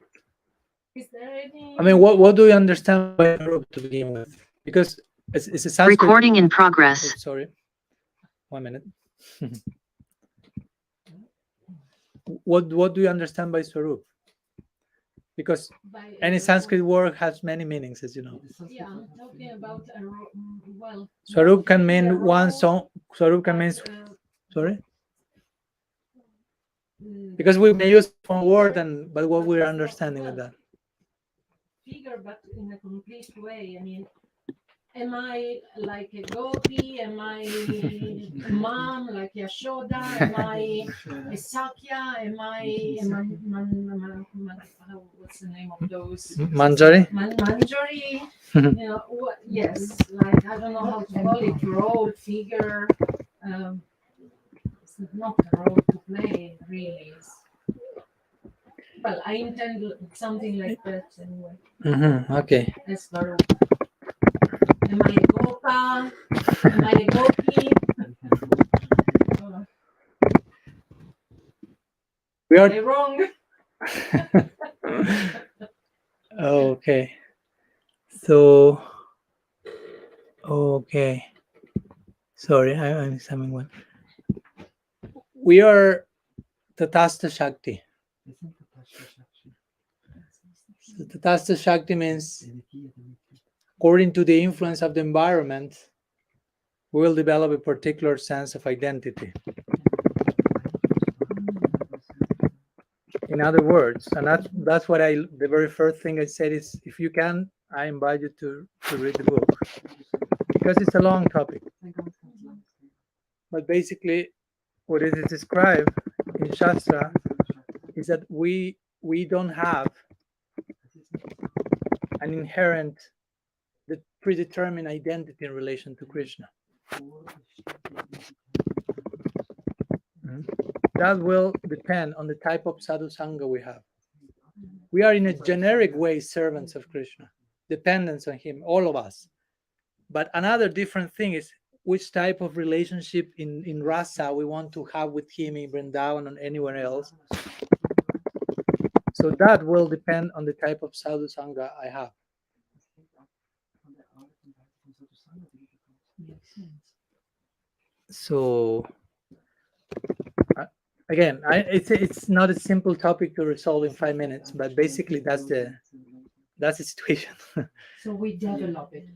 Is there any? I mean, what do you understand by Svarupa to begin with? Because it's a Sanskrit. Recording in progress. Oh, sorry, 1 minute. What do you understand by Svarupa? Because By any Sanskrit word has many meanings, as you know. Yeah, I'm talking about well. Svarupa can mean one song. Svarupa can mean sorry. Because we may use one word, but what we're understanding with that. Figure, but in a complete way. I mean, am I like a gopi? Am I a mom like Yashoda? Am I a Sakya? Am I what's the name of those? Manjari? Manjari. You know, what? Yes, like I don't know how to call it. Role, figure. It's not a role to play, really. Well, I intend something like that anyway. Okay. As Svarupa. Am I a Gopa? Am I a Gopi? We Am are I wrong? okay. So okay. Sorry, I'm summing one. We are Tatastha Shakti. So Tatastha Shakti means according to the influence of the environment, we will develop a particular sense of identity. In other words, and that's what the very first thing I said is, if you can, I invite you to read the book, because it's a long topic. But basically, what it is described in Shastra is that we don't have an inherent, predetermined identity in relation to Krishna. That will depend on the type of sadhu sangha we have. We are in a generic way servants of Krishna, dependents on him, all of us. But another different thing is which type of relationship in rasa we want to have with him in Vrindavan or anywhere else. So that will depend on the type of sadhu sangha I have. So again, it's not a simple topic to resolve in 5 minutes, but basically that's the situation. So we develop it.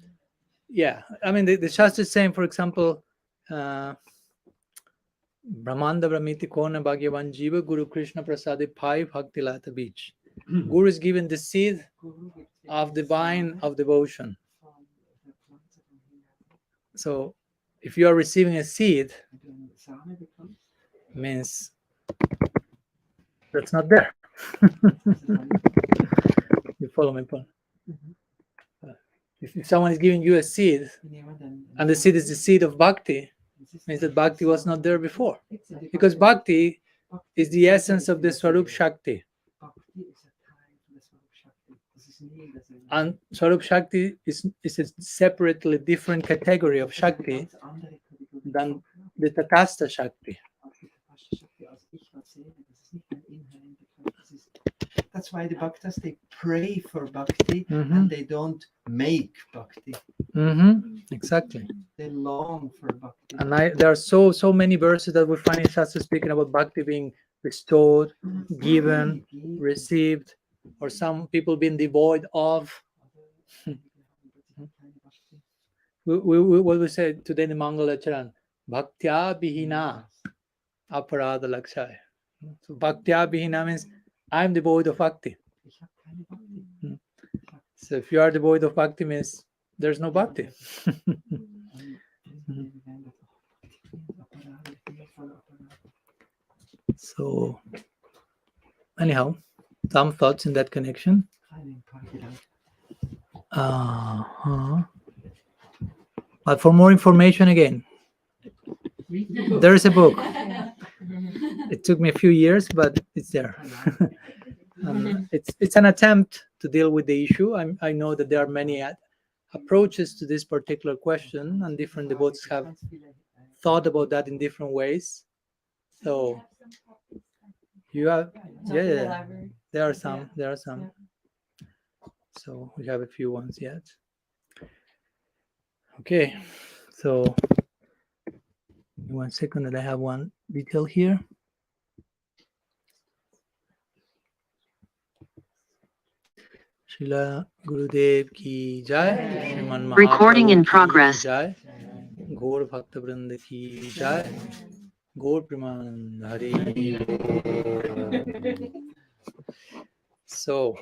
Yeah, I mean the Shastra is saying, for example, Brahmanda Brahmiti Kona Bhagyavan Jiva Guru Krishna Prasadi Pai Bhakti Lata Beach. Guru is given the seed of the vine of devotion. So if you are receiving a seed, means that's not there. You follow my point? If someone is giving you a seed, and the seed is the seed of bhakti, means that bhakti was not there before. Because bhakti is the essence of the Svarupa Shakti. And Svarupa Shakti is a separately different category of Shakti than the Tatastha Shakti. That's why the bhaktas, they pray for bhakti and they don't make bhakti. Exactly. They long for bhakti. And there are so many verses that we find in Shastra speaking about bhakti being bestowed, given, received, or some people being devoid of. What we say today in the Mangalacarana, Bhaktya Bihina Aparada Lakshaya. So Bhaktya Bihina means I'm devoid of bhakti. So if you are devoid of bhakti, means there's no bhakti. So anyhow, some thoughts in that connection. But for more information, again, there is a book. It took me a few years, but it's there. It's an attempt to deal with the issue. I know that there are many approaches to this particular question, and different devotees have thought about that in different ways. So you have, yeah, there are some. So we have a few ones yet. Okay, so 1 second that I have one detail here. Srila Gurudev ki jai, Shriman Mahaprabhu Recording in ki progress. jai, Gaur Bhakta Vrinda ki jai, Gaur Praman Hari. So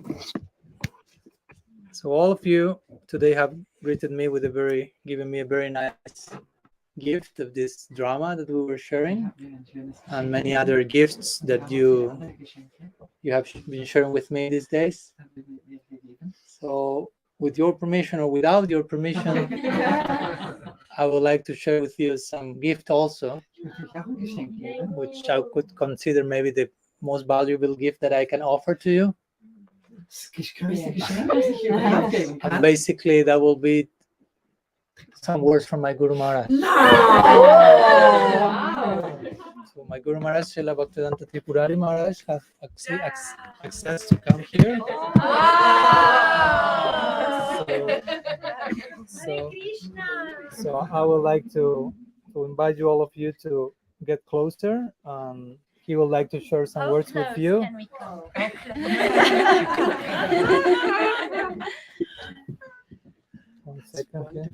all of you today have greeted me with given me a very nice gift of this drama that we were sharing, and many other gifts that you have been sharing with me these days. So with your permission or without your permission, I would like to share with you some gift also, which I could consider maybe the most valuable gift that I can offer to you. And basically that will be some words from my Guru Maharaj. So my Guru Maharaj, Srila Bhaktivedanta Tripurari Maharaj, have access to come here. So I would like to invite you, all of you, to get closer. He would like to share some words with you. Can we come? 1 second, okay.